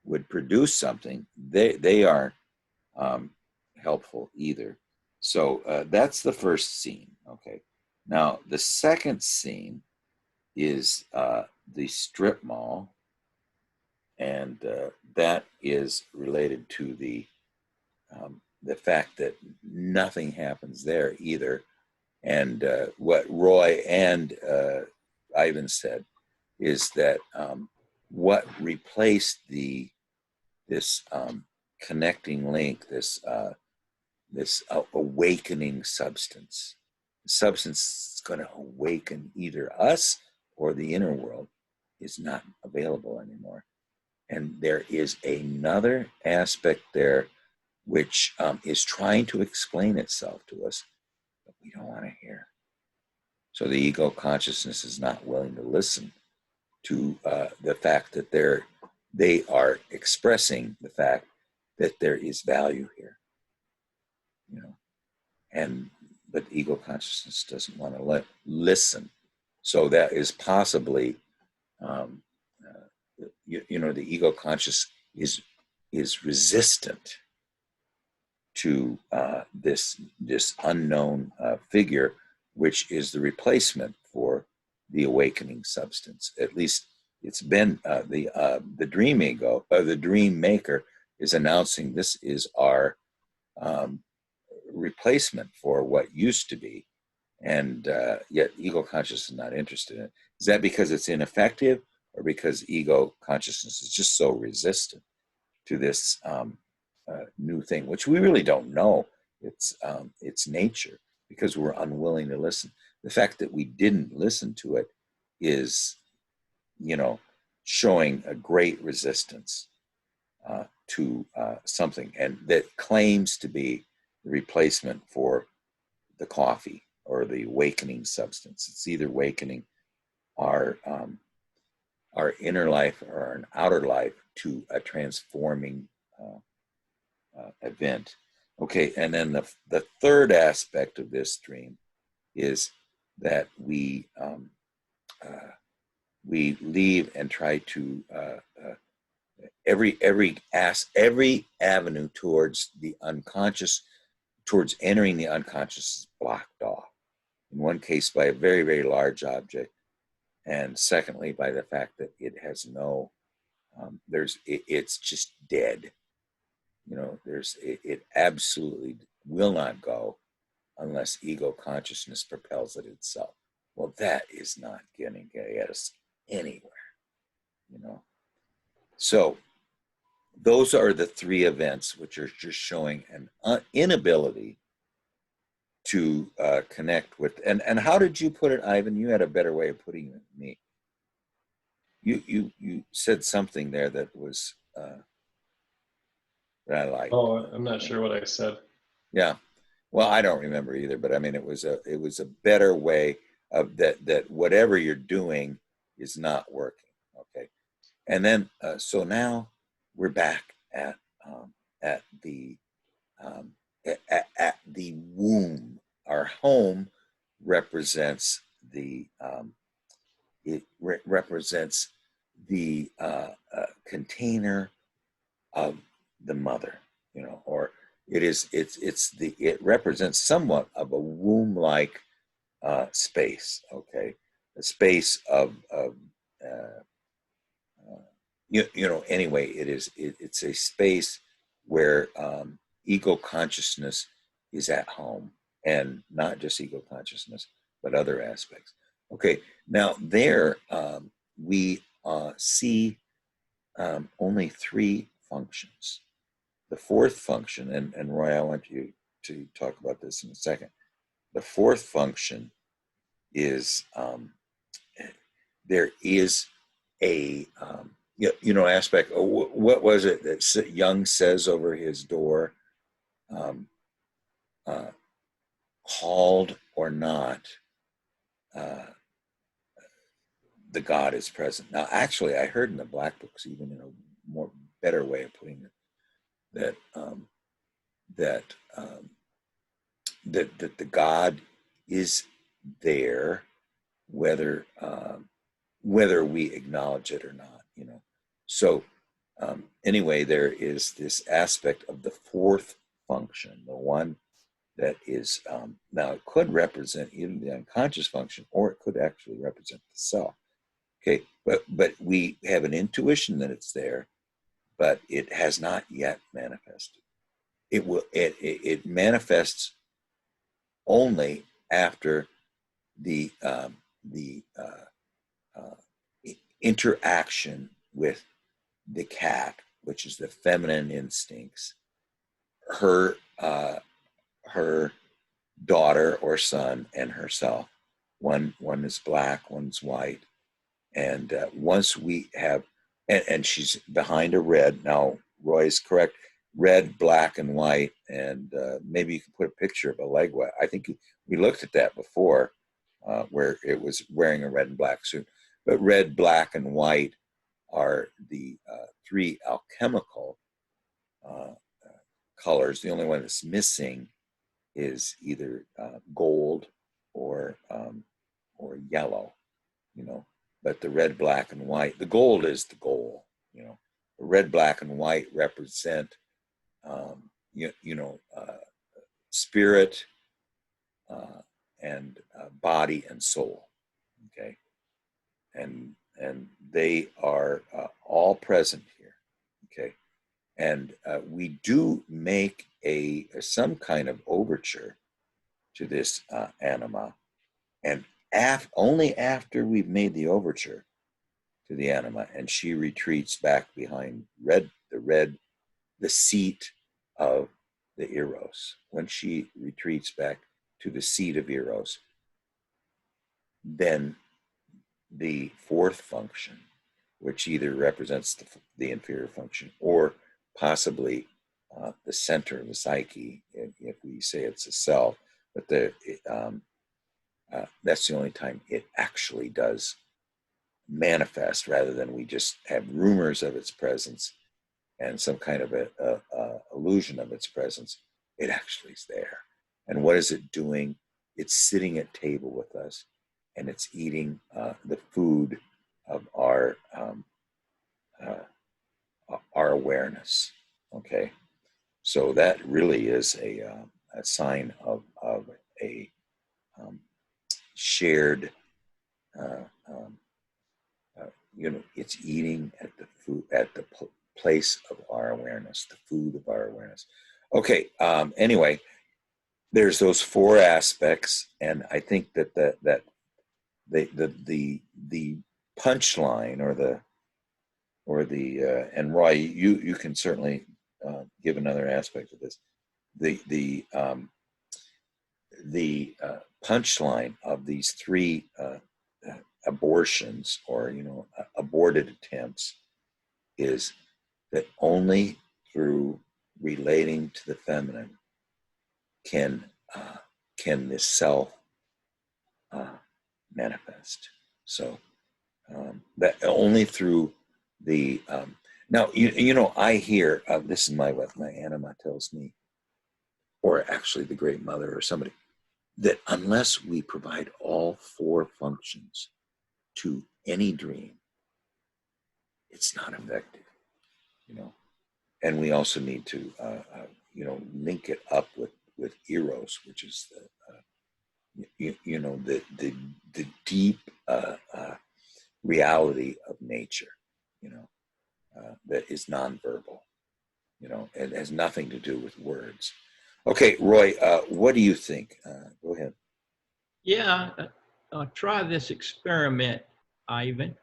would produce something. They aren't helpful either. So that's the first scene. Okay. Now the second scene is the strip mall, and that is related to the fact that nothing happens there either. And what Roy and Ivan said is that what replaced this connecting link, this awakening substance, the substance that's going to awaken either us or the inner world, is not available anymore. And there is another aspect there which is trying to explain itself to us, but we don't want to hear. So the ego consciousness is not willing to listen to the fact that they are expressing the fact that there is value here, you know, but ego consciousness doesn't want to listen. So that is possibly, the ego conscious is resistant to this unknown figure, which is the replacement for the awakening substance. At least it's been the dream ego, the dream maker is announcing this is our replacement for what used to be, and yet ego consciousness is not interested in it. Is that because it's ineffective, or because ego consciousness is just so resistant to this new thing, which we really don't know its nature, because we're unwilling to listen. The fact that we didn't listen to it is, showing a great resistance to something, and that claims to be the replacement for the coffee or the awakening substance. It's either awakening our inner life or an outer life to a transforming event. Okay, and then the third aspect of this dream is that we leave and try to every avenue towards the unconscious, towards entering the unconscious, is blocked off. In one case by a very, very large object, and secondly by the fact that it has no it's just dead. It absolutely will not go unless ego consciousness propels it itself. Well, that is not getting us anywhere, So those are the three events which are just showing an inability to connect with. And how did you put it, Ivan? You had a better way of putting it than me. You said something there that was that I liked. Oh, I'm not sure what I said. Yeah, well, I don't remember either. But I mean, it was a better way of that whatever you're doing is not working. Okay, and then so now we're back at the at the womb. Our home represents represents the container of the mother, or it represents somewhat of a womb-like space. Okay, a space of anyway, it's a space where ego consciousness is at home, and not just ego consciousness, but other aspects. Okay, now there we see only three functions. The fourth function, and Roy, I want you to talk about this in a second. The fourth function is there is a aspect. What was it that Jung says over his door? Called or not, the God is present. Now, actually, I heard in the Black Books, even in a more better way of putting it, that that the God is there, whether whether we acknowledge it or not. You know, so anyway, there is this aspect of the fourth function, the one that is now it could represent either the unconscious function or it could actually represent the self. Okay, but we have an intuition that it's there, but it has not yet manifested. It manifests only after the interaction with the cat, which is the feminine instincts, her her daughter or son, and herself. One is black, one's white, and once we have, and she's behind a red. Now Roy's correct. Red, black, and white, and maybe you can put a picture of a legua. I think we looked at that before, where it was wearing a red and black suit. But red, black, and white are the three alchemical colors. The only one that's missing is either gold or yellow, you know. But the red, black, and white, the gold is the goal, you know. The red, black, and white represent spirit and body and soul. Okay, and they are all present here. Okay, and we do make some kind of overture to this anima, and only after we've made the overture to the anima, and she retreats back behind the seat of the Eros. When she retreats back to the seat of Eros, then the fourth function, which either represents the inferior function or possibly the center of the psyche, if we say it's a self, but that's the only time it actually does manifest, rather than we just have rumors of its presence and some kind of a illusion of its presence. It actually is there. And what is it doing? It's sitting at table with us, and it's eating the food of our awareness. Okay, so that really is a sign of a shared. It's eating at the food at the place of our awareness, the food of our awareness. Okay. Anyway, there's those four aspects, and I think that the punchline or the and Roy, you can certainly give another aspect of this. The punchline of these three abortions, or aborted attempts, is that only through relating to the feminine can this self manifest. So that only through the now I hear this is what my anima tells me, or actually the Great Mother or somebody, that unless we provide all four functions to any dream, it's not effective, and we also need to link it up with Eros, which is the deep reality of nature, that is nonverbal, it has nothing to do with words. Okay, Roy, what do you think? Go ahead. Yeah, try this experiment, Ivan.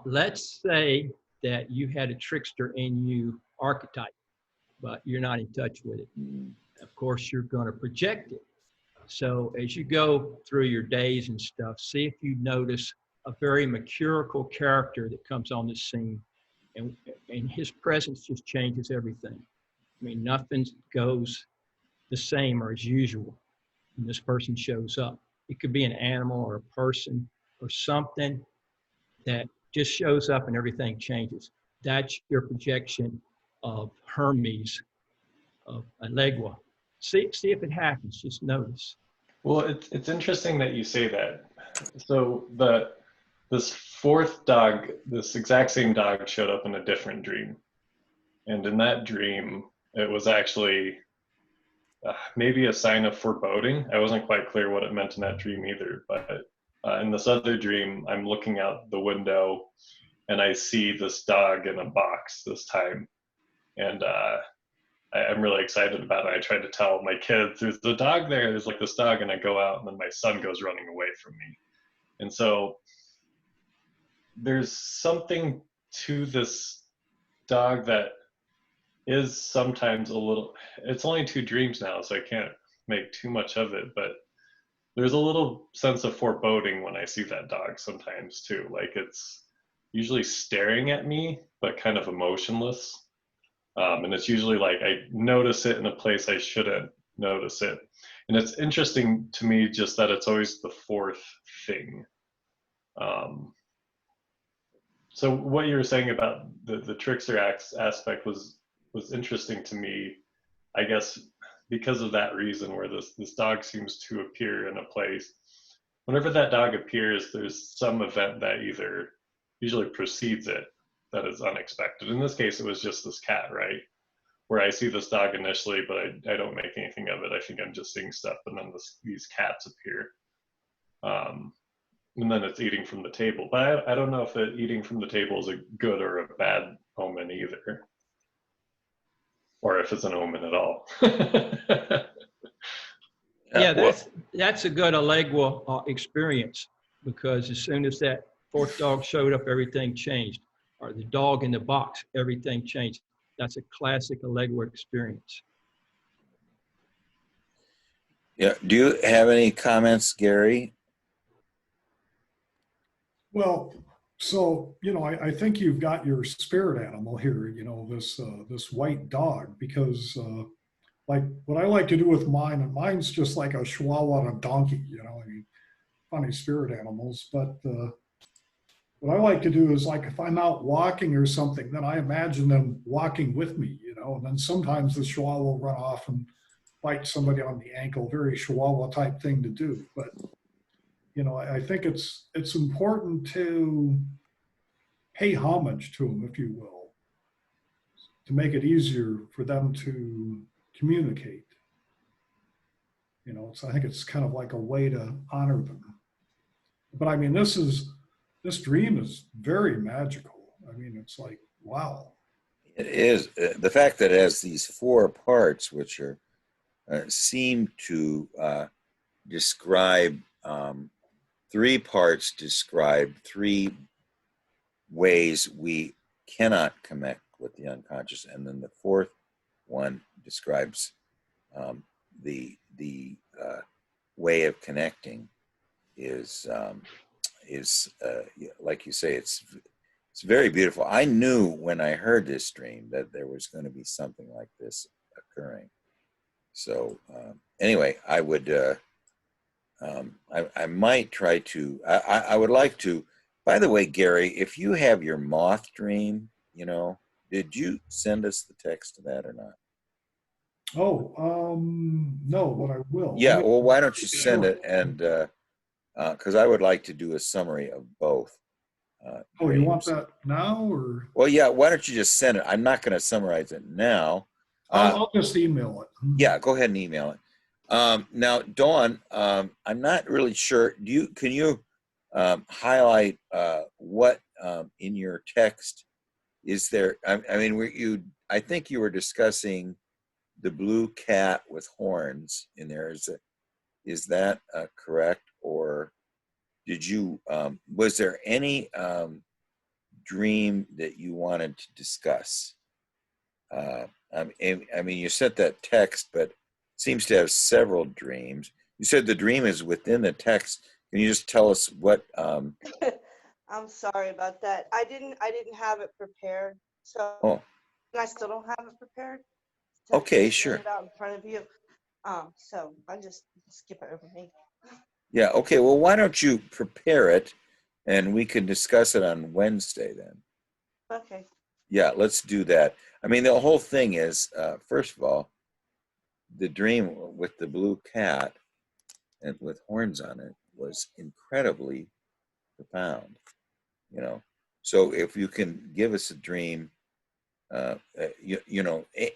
Let's say that you had a trickster in you archetype, but you're not in touch with it. Of course, you're going to project it. So as you go through your days and stuff, see if you notice a very mercurial character that comes on the scene, and his presence just changes everything. I mean, nothing goes the same or as usual when this person shows up. It could be an animal or a person or something that just shows up and everything changes. That's your projection of Hermes, of Allegua. See if it happens. Just notice. Well, it's interesting that you say that. So this fourth dog, this exact same dog, showed up in a different dream, and in that dream, it was actually maybe a sign of foreboding. I wasn't quite clear what it meant in that dream either, but in this other dream, I'm looking out the window and I see this dog in a box this time. And I'm really excited about it. I tried to tell my kids, there's the dog there, there's like this dog, and I go out and then my son goes running away from me. And so there's something to this dog that is sometimes a little, it's only 2 dreams now, so I can't make too much of it, but there's a little sense of foreboding when I see that dog sometimes too. Like it's usually staring at me, but kind of emotionless. And it's usually like I notice it in a place I shouldn't notice it. And it's interesting to me just that it's always the fourth thing. So what you were saying about the trickster aspect was interesting to me, I guess, because of that reason, where this dog seems to appear in a place. Whenever that dog appears, there's some event that either usually precedes it that is unexpected. In this case, it was just this cat, right? Where I see this dog initially, but I don't make anything of it. I think I'm just seeing stuff, and then these cats appear. And then it's eating from the table. But I don't know if eating from the table is a good or a bad omen either. Or if it's an omen at all. Yeah, that's a good Allegua experience, because as soon as that fourth dog showed up, everything changed. Or the dog in the box, everything changed. That's a classic Allegua experience. Yeah. Do you have any comments, Gary? Well, so, I think you've got your spirit animal here, this white dog, because like what I like to do with mine, and mine's just like a Chihuahua and a donkey, funny spirit animals. But what I like to do is, like, if I'm out walking or something, then I imagine them walking with me, and then sometimes the Chihuahua will run off and bite somebody on the ankle, very Chihuahua type thing to do. But I think it's important to pay homage to them, if you will, to make it easier for them to communicate. I think it's kind of like a way to honor them. But I mean, this dream is very magical. I mean, it's like, wow. It is. The fact that it has these 4 parts, which are seem to describe 3 parts describe 3 ways we cannot connect with the unconscious, and then the 4th one describes the way of connecting is like you say, it's very beautiful. I knew when I heard this dream that there was going to be something like this occurring. So anyway, I would I might try to. I would like to. By the way, Gary, if you have your moth dream, did you send us the text to that or not? Oh, no, but I will. Yeah, well, why don't you send it, and because I would like to do a summary of both. Oh, you want that now, or? Well, yeah, why don't you just send it? I'm not going to summarize it now. I'll just email it. Yeah, go ahead and email it. Now, Dawn, I'm not really sure. Can you highlight what in your text is there? I mean, I think you were discussing the blue cat with horns in there. Is that correct, or did you? Was there any dream that you wanted to discuss? I mean, you sent that text, but seems to have several dreams. You said the dream is within the text. Can you just tell us what? I'm sorry about that. I didn't have it prepared, so I still don't have it prepared. Okay, sure. It out in front of you. So I just skip it over me. Yeah. Okay. Well, why don't you prepare it, And we can discuss it on Wednesday then. Okay. Yeah, let's do that. I mean, the whole thing is, first of all, the dream with the blue cat and with horns on it was incredibly profound, you know. So if you can give us a dream,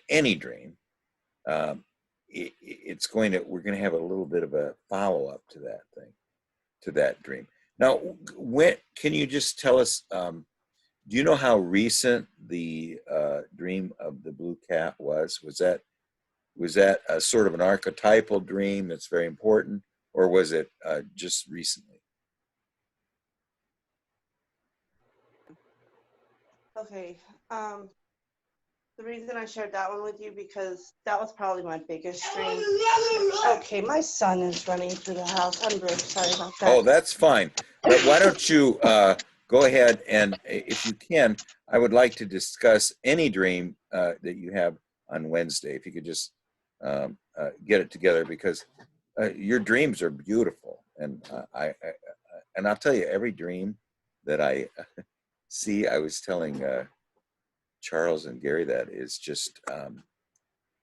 any dream, we're going to have a little bit of a follow up to that thing, to that dream. Now, can you just tell us? Do you know how recent the dream of the blue cat was? Was that a sort of an archetypal dream that's very important, or was it just recently? Okay. The reason I shared that one with you because that was probably my biggest dream. Okay, my son is running through the house. I'm really sorry about that. Oh, that's fine. But why don't you go ahead and, if you can, I would like to discuss any dream that you have on Wednesday. If you could just get it together, because your dreams are beautiful, and and I'll tell you, every dream that I see, I was telling Charles and Gary that is just,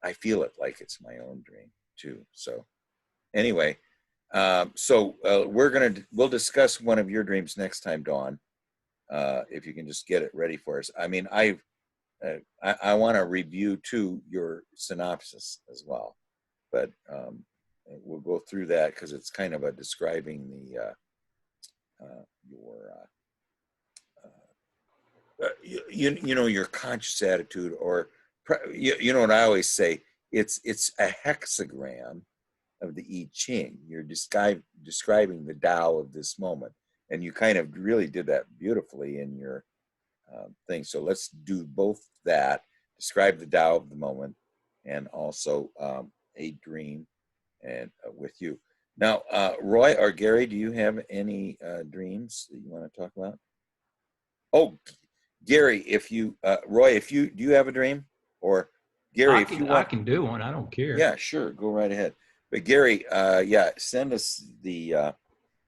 I feel it like it's my own dream too. So anyway, we'll discuss one of your dreams next time, Dawn. If you can just get it ready for us. I mean, I want to review too your synopsis as well, but we'll go through that because it's kind of a describing the your conscious attitude, or you know what I always say, it's a hexagram of the I Ching. You're describing the Tao of this moment, and you kind of really did that beautifully in your thing. So let's do both that, describe the Tao of the moment, and also a dream and with you. Now, Roy or Gary, do you have any dreams that you want to talk about? Oh, Gary, Roy, do you have a dream? Or Gary, if you want. I can do one. I don't care. Yeah, sure. Go right ahead. But Gary, send us the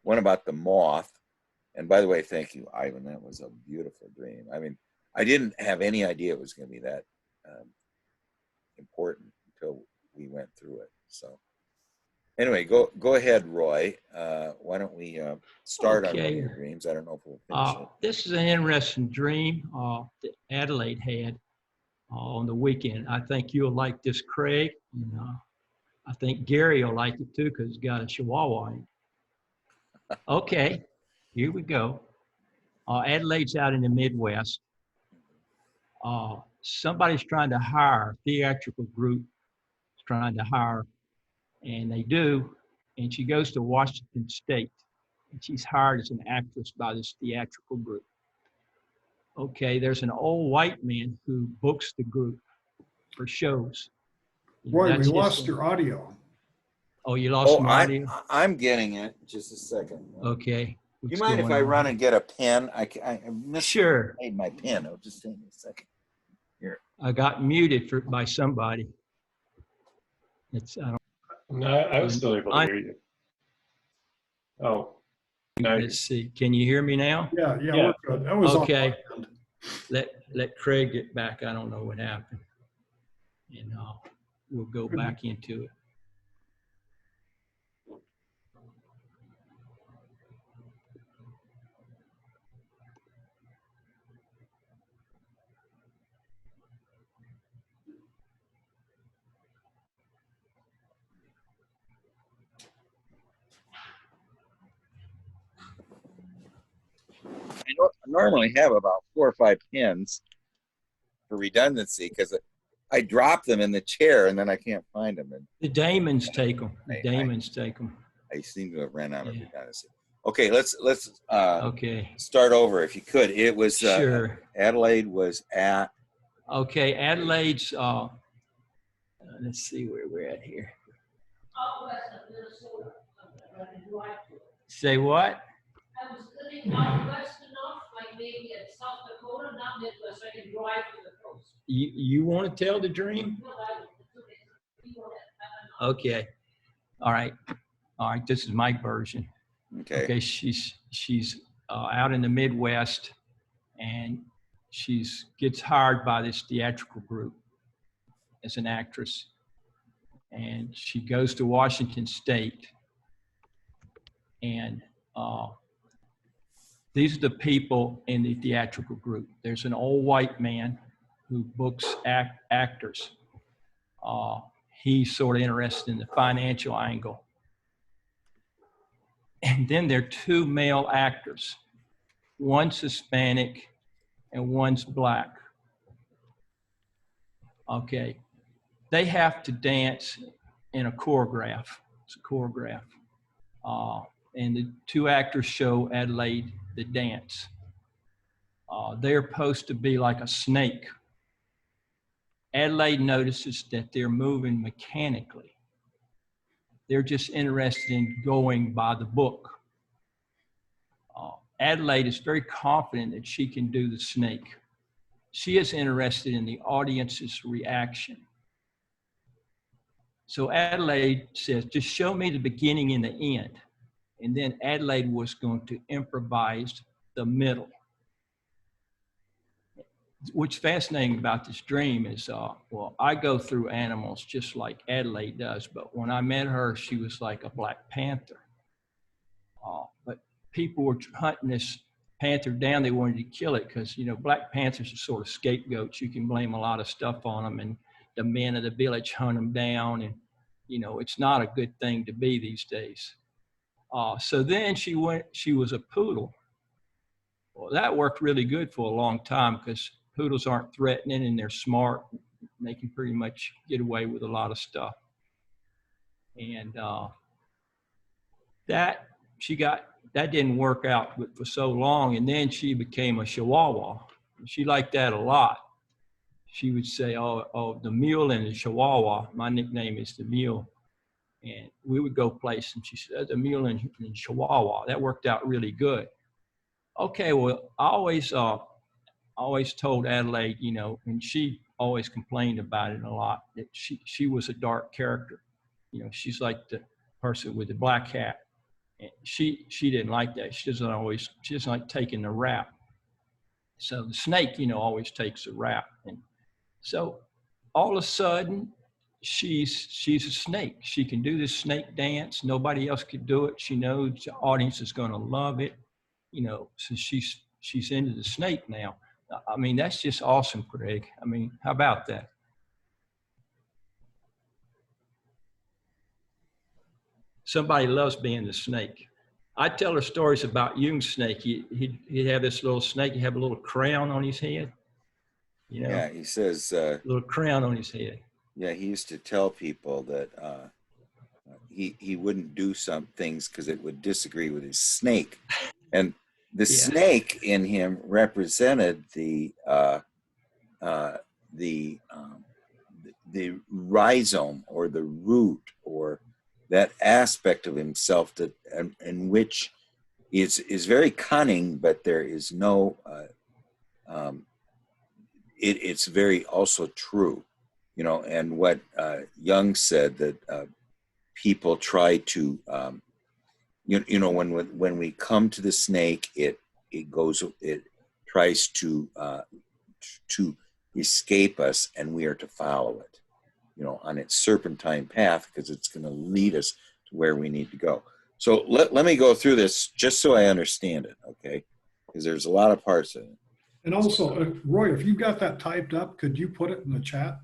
one about the moth. And by the way, thank you, Ivan. That was a beautiful dream. I mean, I didn't have any idea it was going to be that important until we went through it. So anyway, go ahead, Roy. Why don't we start on one of your dreams? I don't know if we'll finish it. This is an interesting dream that Adelaide had on the weekend. I think you'll like this, Craig. And, I think Gary will like it too because he's got a Chihuahua in it. Okay, here we go. Adelaide's out in the Midwest. Somebody's trying to hire, a theatrical group is trying to hire, and they do. And she goes to Washington State, and she's hired as an actress by this theatrical group. Okay, there's an old white man who books the group for shows. Roy, we lost your audio. Oh, you lost my audio? I'm getting it. Just a second. Okay. Do you mind if I run and get a pen? I sure. Made my pen. It'll just take me a second. Here. I got muted by somebody. I was still able to hear you. Oh. No. Let's see. Can you hear me now? Yeah. We're good. That was okay. Let Craig get back. I don't know what happened. And we'll go back into it. I normally have about 4 or 5 pens for redundancy because I drop them in the chair and then I can't find them. And the Damons take them. Take them. I seem to have ran out of redundancy. Okay, let's start over if you could. It was sure. Adelaide was at. Okay, Adelaide's. Let's see where we're at here. Say what? I was living out west enough, like maybe at South Dakota, not Midwest, I can drive to the coast. You want to tell the dream? Okay. All right. This is my version. Okay. Okay. She's out in the Midwest, and she gets hired by this theatrical group as an actress. And she goes to Washington State. And these are the people in the theatrical group. There's an old white man who books actors. He's sort of interested in the financial angle. And then there are two male actors. One's Hispanic and one's black. Okay. They have to dance in a choreograph. It's a choreograph. And the two actors show Adelaide the dance. They're supposed to be like a snake. Adelaide notices that they're moving mechanically. They're just interested in going by the book. Adelaide is very confident that she can do the snake. She is interested in the audience's reaction. So Adelaide says, just show me the beginning and the end. And then Adelaide was going to improvise the middle. What's fascinating about this dream is, well, I go through animals just like Adelaide does, but when I met her, she was like a Black Panther. But people were hunting this panther down. They wanted to kill it because, you know, Black Panthers are sort of scapegoats. You can blame a lot of stuff on them, and the men of the village hunt them down. And, you know, it's not a good thing to be these days. So then she was a poodle. Well, that worked really good for a long time because poodles aren't threatening and they're smart. They can pretty much get away with a lot of stuff. And that didn't work out for so long. And then she became a Chihuahua. She liked that a lot. She would say, oh, the mule and the Chihuahua. My nickname is the mule. And we would go place, and she said, the mule and Chihuahua. That worked out really good. Okay, well, I always told Adelaide, you know, and she always complained about it a lot, that she was a dark character. You know, she's like the person with the black hat. And she didn't like that. She doesn't like taking the rap. So the snake, you know, always takes the rap. And so all of a sudden, she's a snake. She can do this snake dance. Nobody else could do it. She knows the audience is going to love it. You know, so she's into the snake now. I mean, that's just awesome, Craig. I mean, how about that? Somebody loves being the snake. I tell her stories about Jung's snake. He'd have this little snake. He'd have a little crown on his head. You know? Yeah, he says. Little crown on his head. Yeah, he used to tell people that he wouldn't do some things because it would disagree with his snake, and the snake in him represented the rhizome or the root or that aspect of himself that in which is very cunning, but there is no. It's very also true. You know, and what Jung said that people try to, you know, when we come to the snake, it tries to escape us, and we are to follow it, you know, on its serpentine path because it's going to lead us to where we need to go. So let me go through this just so I understand it, okay? Because there's a lot of parts of it. And also, Roy, if you've got that typed up, could you put it in the chat?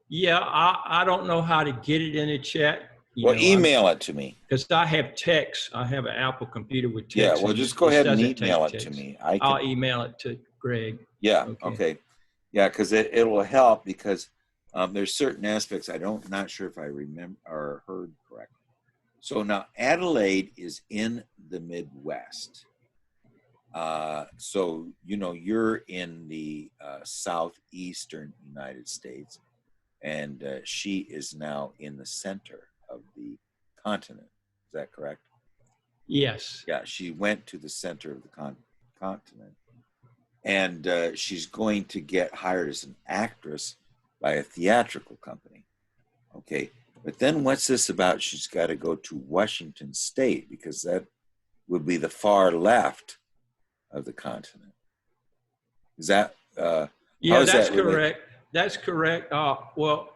Yeah, I don't know how to get it in the chat. Well, email it to me. Because I have text. I have an Apple computer with text. Yeah, well, just go ahead and email it to me. I'll email it to Greg. Yeah, okay. Yeah, because it will help because there's certain aspects not sure if I remember or heard correctly. So now Adelaide is in the Midwest. So, you know, you're in the southeastern United States. And she is now in the center of the continent. Is that correct? Yes. Yeah, she went to the center of the continent. And she's going to get hired as an actress by a theatrical company. Okay, but then what's this about she's got to go to Washington State? Because that would be the far left of the continent. Is that, Yeah, is that's that related? correct. That's correct. Well,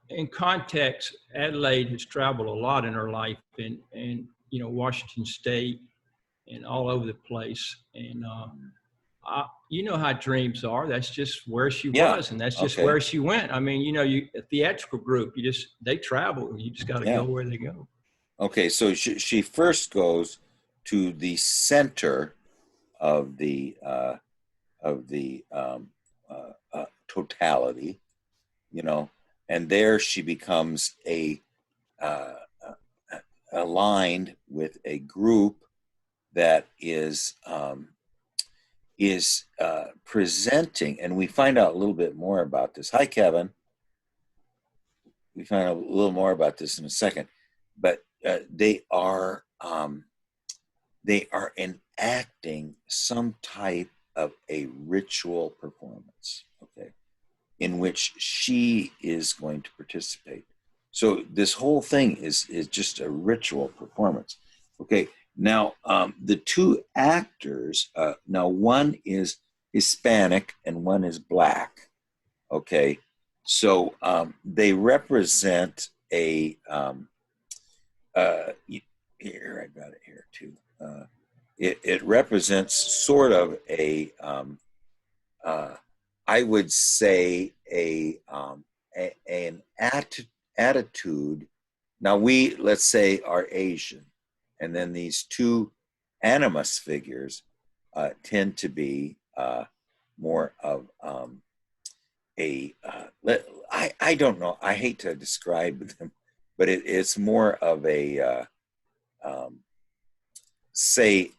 in context, Adelaide has traveled a lot in her life, and you know, Washington State and all over the place. And you know how dreams are. That's just where she Yeah. was, and that's just Okay. where she went. I mean, you know, a theatrical group, they travel. You just got to Yeah. go where they go. Okay, so she first goes to the center of the totality, you know, and there she becomes uh, aligned with a group that is presenting, and we find out a little bit more about this. Hi, Kevin. We find out a little more about this in a second, but they are enacting some type of a ritual performance, okay, in which she is going to participate. So this whole thing is just a ritual performance, okay. Now the two actors, now one is Hispanic and one is Black, okay. So they represent a here, I got it here too. It represents sort of I would say an attitude. Now let's say, are Asian, and then these two animus figures tend to be more of I don't know. I hate to describe them, but it's more of a say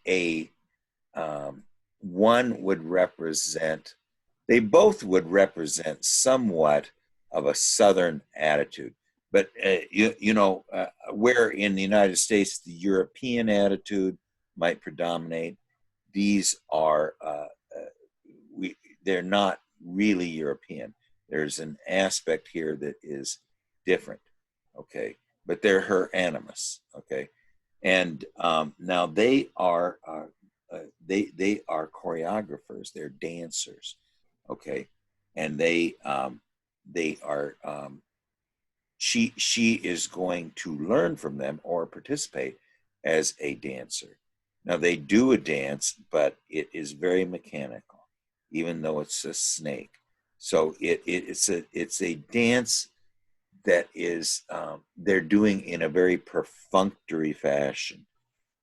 one would represent. They both would represent somewhat of a Southern attitude, but where in the United States the European attitude might predominate, these are they're not really European. There's an aspect here that is different, okay, but they're her animus, okay, and now they are choreographers, they're dancers, okay, and they are she is going to learn from them or participate as a dancer. Now they do a dance, but it is very mechanical, even though it's a snake. So it's a dance that is they're doing in a very perfunctory fashion.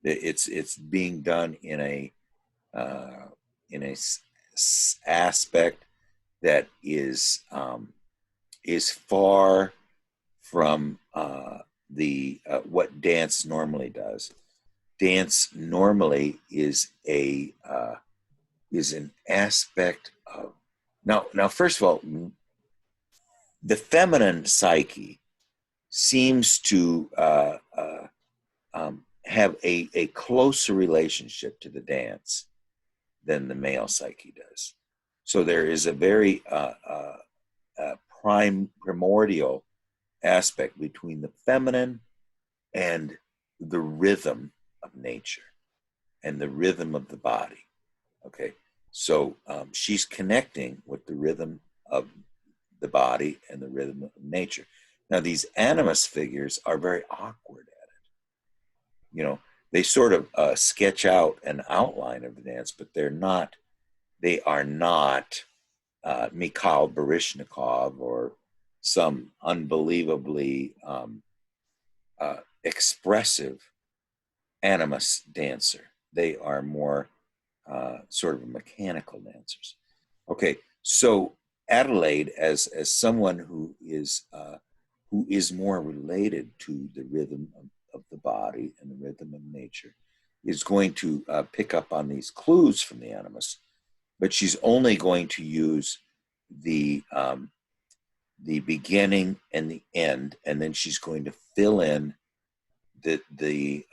It's being done in a aspect that is far from the what dance normally does. Dance normally is an aspect of now. First of all, the feminine psyche seems to have a closer relationship to the dance than the male psyche does. So there is a very primordial aspect between the feminine and the rhythm of nature and the rhythm of the body. Okay, so she's connecting with the rhythm of the body and the rhythm of nature. Now these animus figures are very awkward at it. You know, they sort of sketch out an outline of the dance, but they are not Mikhail Baryshnikov or some unbelievably expressive animus dancer. They are more sort of mechanical dancers. Okay, so Adelaide, as someone who is more related to the rhythm of the body and the rhythm of nature, is going to pick up on these clues from the animus, but she's only going to use the beginning and the end, and then she's going to fill in the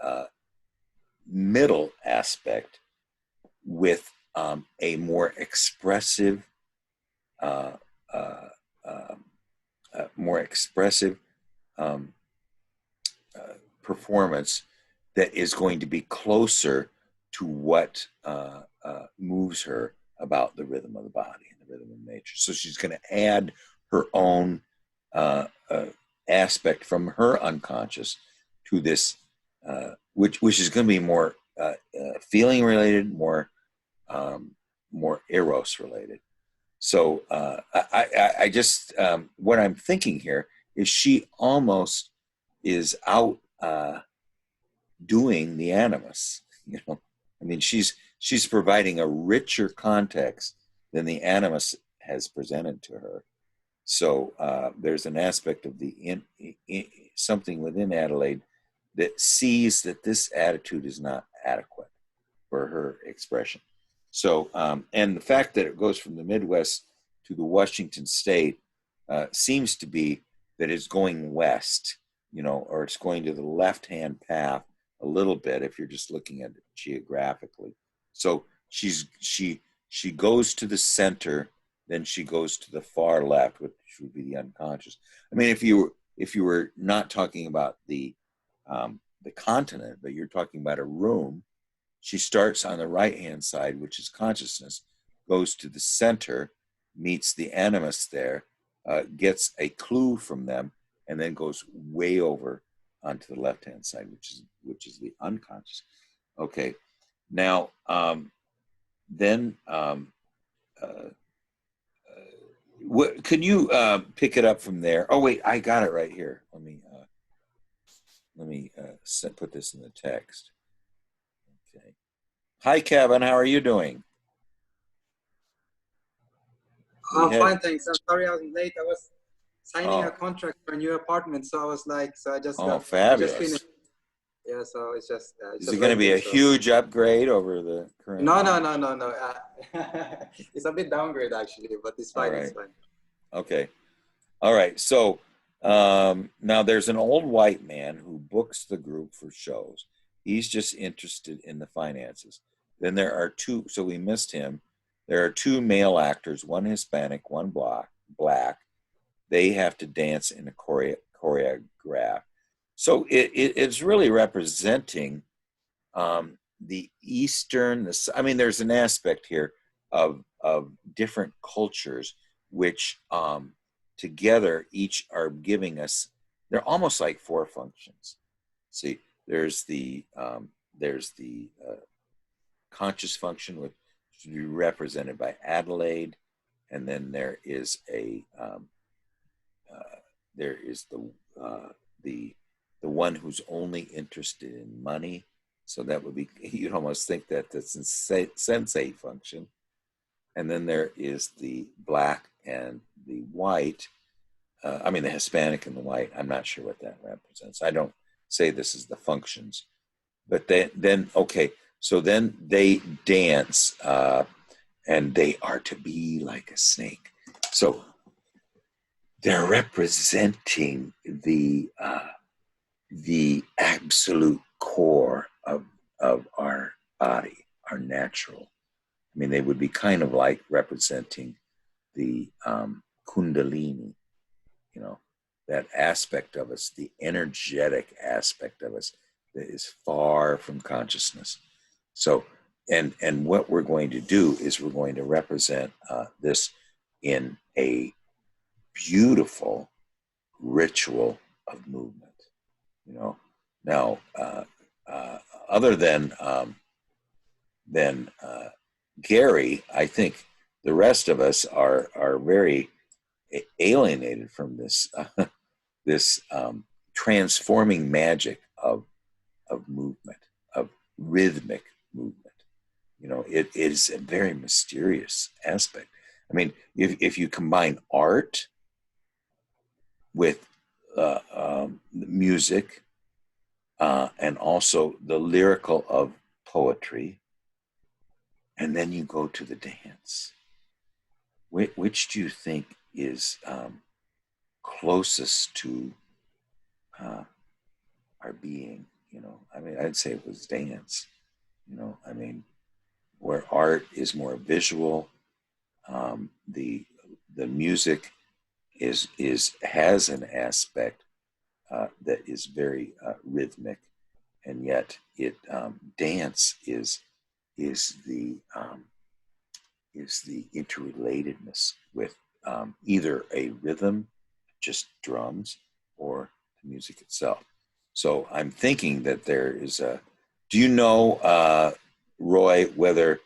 middle aspect with a more expressive performance that is going to be closer to what moves her about the rhythm of the body and the rhythm of nature. So she's going to add her own aspect from her unconscious to this, which is going to be more feeling related, more eros related. So I just what I'm thinking here is she almost is out doing the animus. You know, I mean, she's providing a richer context than the animus has presented to her. So there's an aspect of the something within Adelaide that sees that this attitude is not adequate for her expression. So, and the fact that it goes from the Midwest to the Washington State seems to be that it's going west, you know, or it's going to the left-hand path a little bit if you're just looking at it geographically. So she goes to the center, then she goes to the far left, which would be the unconscious. I mean, if you were not talking about the continent, but you're talking about a room, she starts on the right-hand side, which is consciousness, goes to the center, meets the animus there, gets a clue from them, and then goes way over onto the left-hand side, which is the unconscious. Okay, now then can you pick it up from there? Oh wait, I got it right here. Let me put this in the text. Okay. Hi, Kevin. How are you doing? I'm fine, thanks. I'm sorry I was late. I was signing a contract for a new apartment, so I was like, so I just fabulous. Just finished. Yeah, so it's just. Is it going to be a huge upgrade over the current? No. It's a bit downgrade actually, but it's fine. Right. It's fine. Okay. All right. So now there's an old white man who books the group for shows. He's just interested in the finances. Then there are two. So we missed him. There are two male actors, one Hispanic, one black. They have to dance in a choreograph. So it's really representing the Eastern. I mean, there's an aspect here of different cultures, which together each are giving us. They're almost like four functions. See, there's the conscious function, which should be represented by Adelaide, and then there is the one who's only interested in money. So that would be, you'd almost think that that's a sensate function. And then there is the black and the white. The Hispanic and the white. I'm not sure what that represents. I don't say this is the functions. But then okay, so then they dance, and they are to be like a snake. So they're representing the absolute core of our body, our natural. I mean, they would be kind of like representing the Kundalini, you know, that aspect of us, the energetic aspect of us that is far from consciousness. So, and what we're going to do is we're going to represent this in a beautiful ritual of movement. You know, now other than Gary, I think the rest of us are very alienated from this this transforming magic of movement, of rhythmic movement. You know, it is a very mysterious aspect. I mean, if you combine art with music and also the lyrical of poetry, and then you go to the dance, which do you think is closest to our being? You know, I mean, I'd say it was dance. You know, I mean, where art is more visual, the music has an aspect that is very rhythmic, and yet dance is is the interrelatedness with either a rhythm, just drums, or the music itself. So I'm thinking that there is a. Do you know, Roy, whether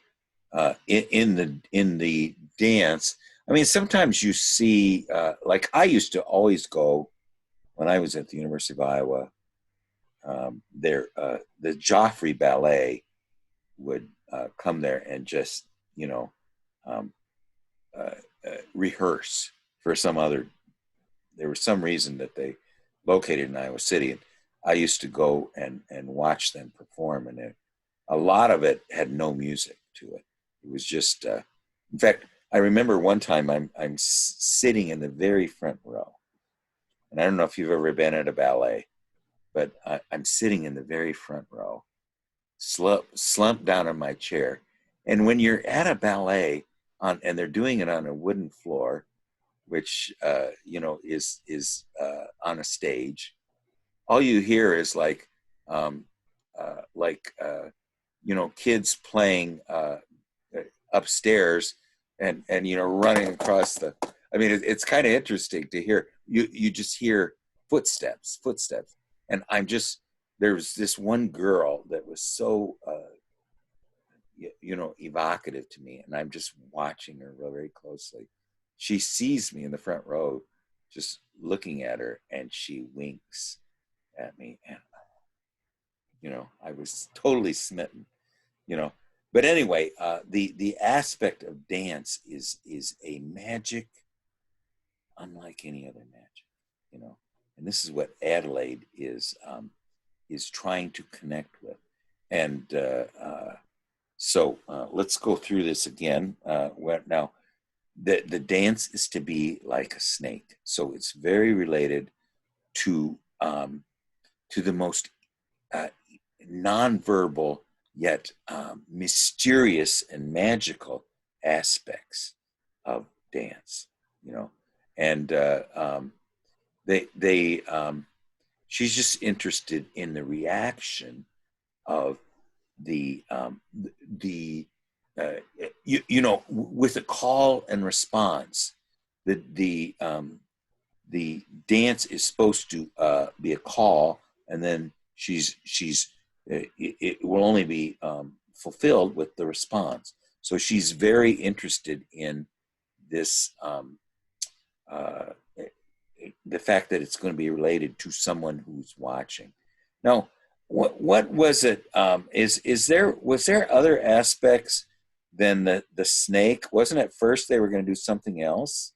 in the dance? I mean, sometimes you see, like I used to always go when I was at the University of Iowa. The Joffrey Ballet would come there and just, um, rehearse for some other. There was some reason that they located in Iowa City, and I used to go and watch them perform, and a lot of it had no music to it. It was just, in fact, I remember one time I'm sitting in the very front row, and I don't know if you've ever been at a ballet, but I'm sitting in the very front row, slumped down in my chair. And when you're at a ballet and they're doing it on a wooden floor, which is on a stage, all you hear is kids playing upstairs and running across the. I mean, it's kind of interesting to hear. You just hear footsteps, and there was this one girl that was so evocative to me, and I'm just watching her very closely. She sees me in the front row, just looking at her, and she winks at me, and I was totally smitten. But anyway, the aspect of dance is a magic unlike any other magic, and this is what Adelaide is trying to connect with. And so let's go through this again. Now, the dance is to be like a snake, so it's very related to the most nonverbal yet mysterious and magical aspects of dance, and she's just interested in the reaction of with a call and response. The dance is supposed to be a call, and then it will only be fulfilled with the response. So she's very interested in this, the fact that it's going to be related to someone who's watching. Now, what was it? Was there other aspects than the snake? Wasn't at first they were going to do something else?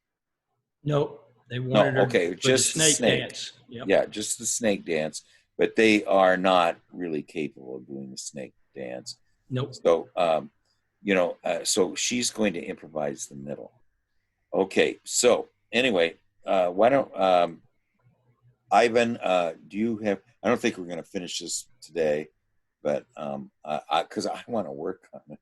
Nope, they wanted her for just the snake dance. Yep. Yeah, just the snake dance. But they are not really capable of doing the snake dance. Nope. So, so she's going to improvise the middle. Okay. So anyway, why don't Ivan? Do you have? I don't think we're going to finish this today, but because I want to work on it,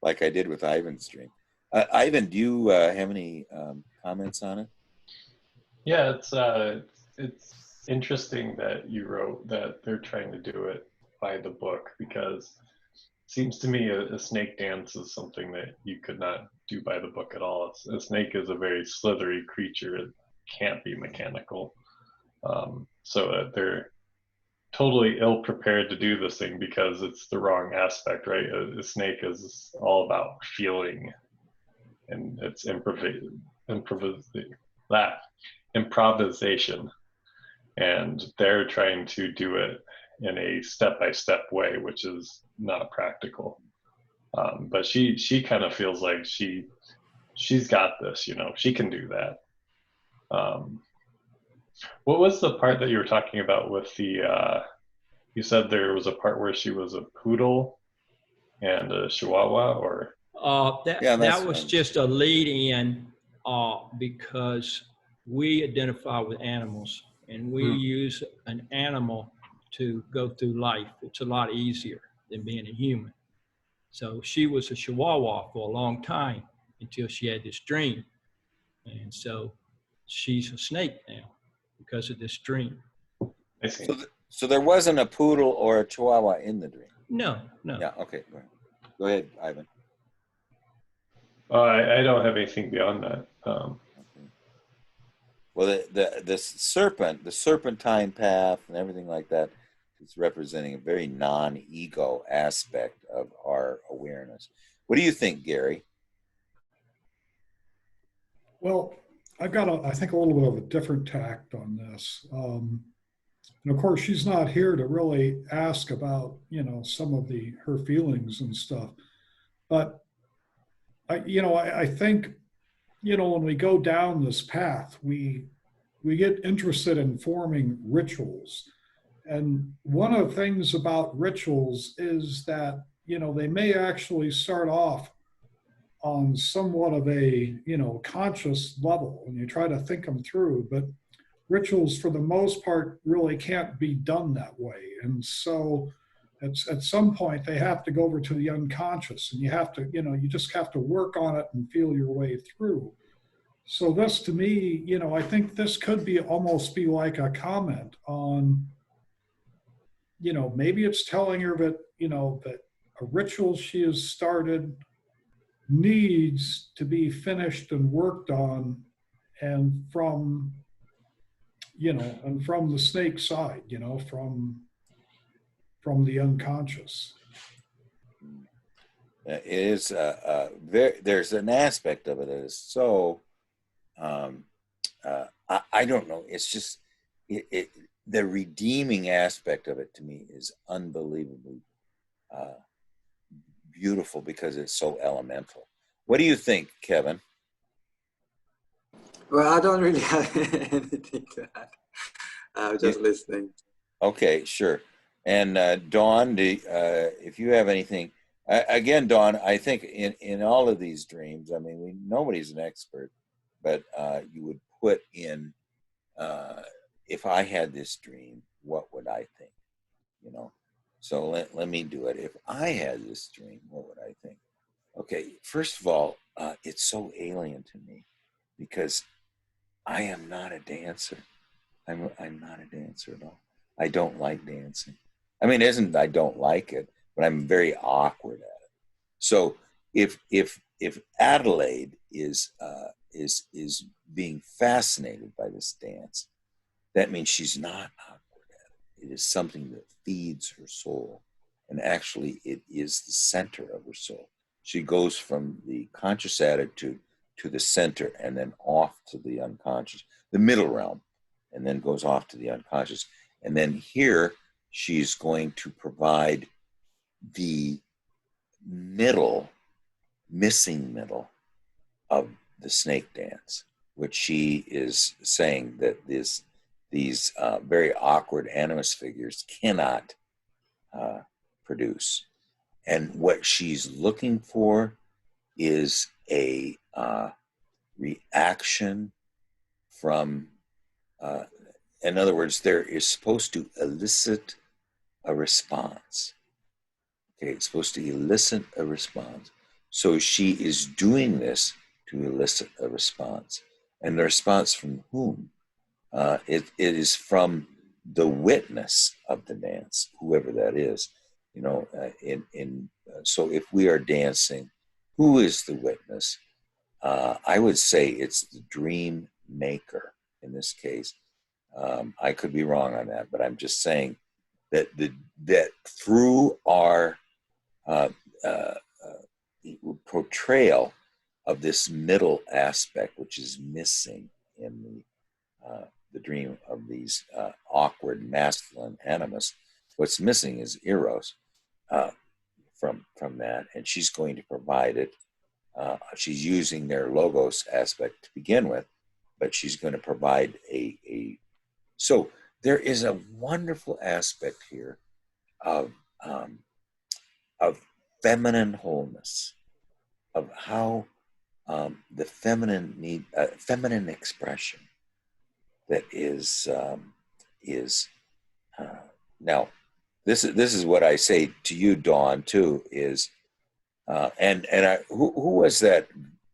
like I did with Ivan's dream. Ivan, do you have any comments on it? Yeah, it's interesting that you wrote that they're trying to do it by the book, because it seems to me a snake dance is something that you could not do by the book at all. A snake is a very slithery creature. It can't be mechanical. So they're totally ill-prepared to do this thing because it's the wrong aspect, right? A snake is all about feeling, and it's improvisation. And they're trying to do it in a step-by-step way, which is not practical. But she kind of feels like she's got this, she can do that. What was the part that you were talking about with the, you said there was a part where she was a poodle and a chihuahua, or? That was just a lead in because we identify with animals, and we use an animal to go through life. It's a lot easier than being a human. So she was a chihuahua for a long time until she had this dream. And so she's a snake now because of this dream. I see. So there wasn't a poodle or a chihuahua in the dream? No, no. Yeah, okay. Go ahead, Ivan. I don't have anything beyond that. Okay. Well, the serpent, the serpentine path and everything like that is representing a very non-ego aspect of our awareness. What do you think, Gary? Well, I've got, I think, a little bit of a different tact on this. And of course, she's not here to really ask about, some of her feelings and stuff. But I think, when we go down this path, we get interested in forming rituals. And one of the things about rituals is that, they may actually start off on somewhat of a, conscious level when you try to think them through, but rituals for the most part really can't be done that way. And so at some point they have to go over to the unconscious, and you have to, you just have to work on it and feel your way through. So this, to me, I think this could be almost be like a comment on, maybe it's telling her that, that a ritual she has started needs to be finished and worked on, and from the snake side, from the unconscious. It is there's an aspect of it that is so I don't know. It's just the redeeming aspect of it to me is unbelievably beautiful because it's so elemental. What do you think, Kevin? Well, I don't really have anything to add. I was just listening. Okay, sure. And Dawn, if you have anything, again, Dawn, I think in all of these dreams, I mean, nobody's an expert, but you would put in, if I had this dream, what would I think? So let me do it. If I had this dream, what would I think? Okay, first of all, it's so alien to me because I am not a dancer. I'm not a dancer at all. I don't like dancing. I mean, I don't like it, but I'm very awkward at it. So if Adelaide is being fascinated by this dance, that means she's not awkward at it. It is something that feeds her soul, and actually, it is the center of her soul. She goes from the conscious attitude to the center, and then off to the unconscious, the middle realm, and then goes off to the unconscious. And then here, she's going to provide the missing middle of the snake dance, which she is saying that these very awkward animus figures cannot produce. And what she's looking for is a reaction from, in other words, there is supposed to elicit a response. Okay, it's supposed to elicit a response. So she is doing this to elicit a response. And the response from whom? It is from the witness of the dance, whoever that is. So if we are dancing, who is the witness? I would say it's the dream maker in this case. I could be wrong on that, but I'm just saying that that through our portrayal of this middle aspect, which is missing in the dream of these awkward masculine animus, what's missing is eros from that, and she's going to provide it. She's using their logos aspect to begin with, but she's going to provide so there is a wonderful aspect here of feminine wholeness, of how the feminine expression that is now. This is what I say to you, Dawn, too. Is who was that?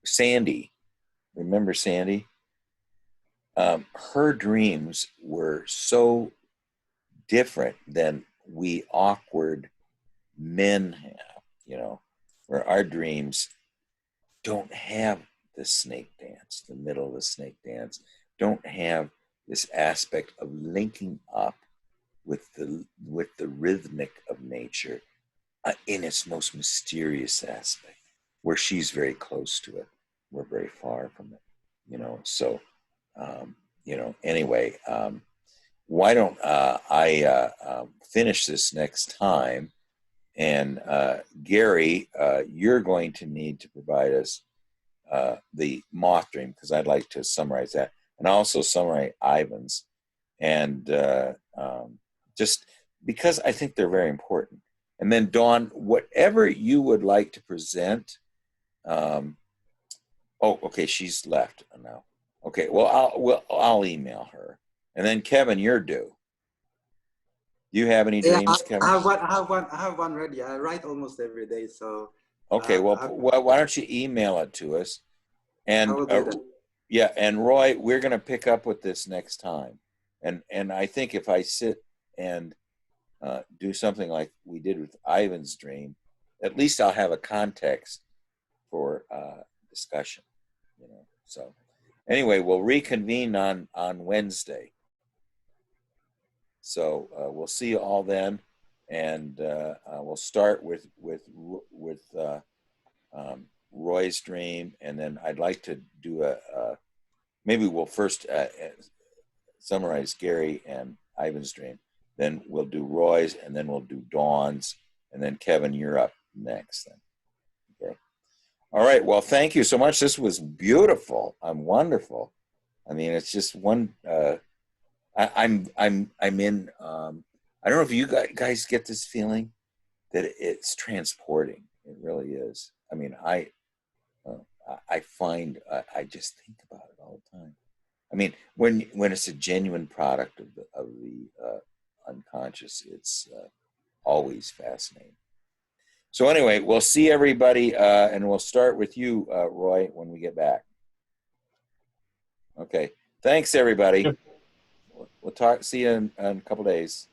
Sandy. Remember Sandy? Her dreams were so different than we awkward men have, you know, where our dreams don't have the snake dance, the middle of the snake dance, don't have this aspect of linking up with the rhythmic of nature in its most mysterious aspect, where she's very close to it, we're very far from it, you know. So you know, anyway, why don't I finish this next time, and Gary, you're going to need to provide us the moth dream, because I'd like to summarize that, and also summarize Ivan's, and just because I think they're very important. And then Dawn, whatever you would like to present. Oh, okay, she's left now. Okay, well I'll email her. And then Kevin, you're due. Do you have any dreams, Kevin? I have one ready. I write almost every day, so. Okay, well, why don't you email it to us? And yeah, and Roy, we're going to pick up with this next time. And I think if I sit and do something like we did with Ivan's dream, at least I'll have a context for discussion, you know. So anyway, we'll reconvene on Wednesday. So we'll see you all then, and we'll start with Roy's dream, and then I'd like to do maybe we'll first summarize Gary and Ivan's dream, then we'll do Roy's, and then we'll do Dawn's, and then Kevin, you're up next then. Okay. All right. Well, thank you so much. This was beautiful. Wonderful. I mean, it's just one. I'm in. I don't know if you guys get this feeling that it's transporting. It really is. I mean, I find I just think about it all the time. I mean, when it's a genuine product of the unconscious, it's always fascinating. So anyway, we'll see everybody, and we'll start with you, Roy, when we get back. Okay. Thanks, everybody. We'll see you in a couple days.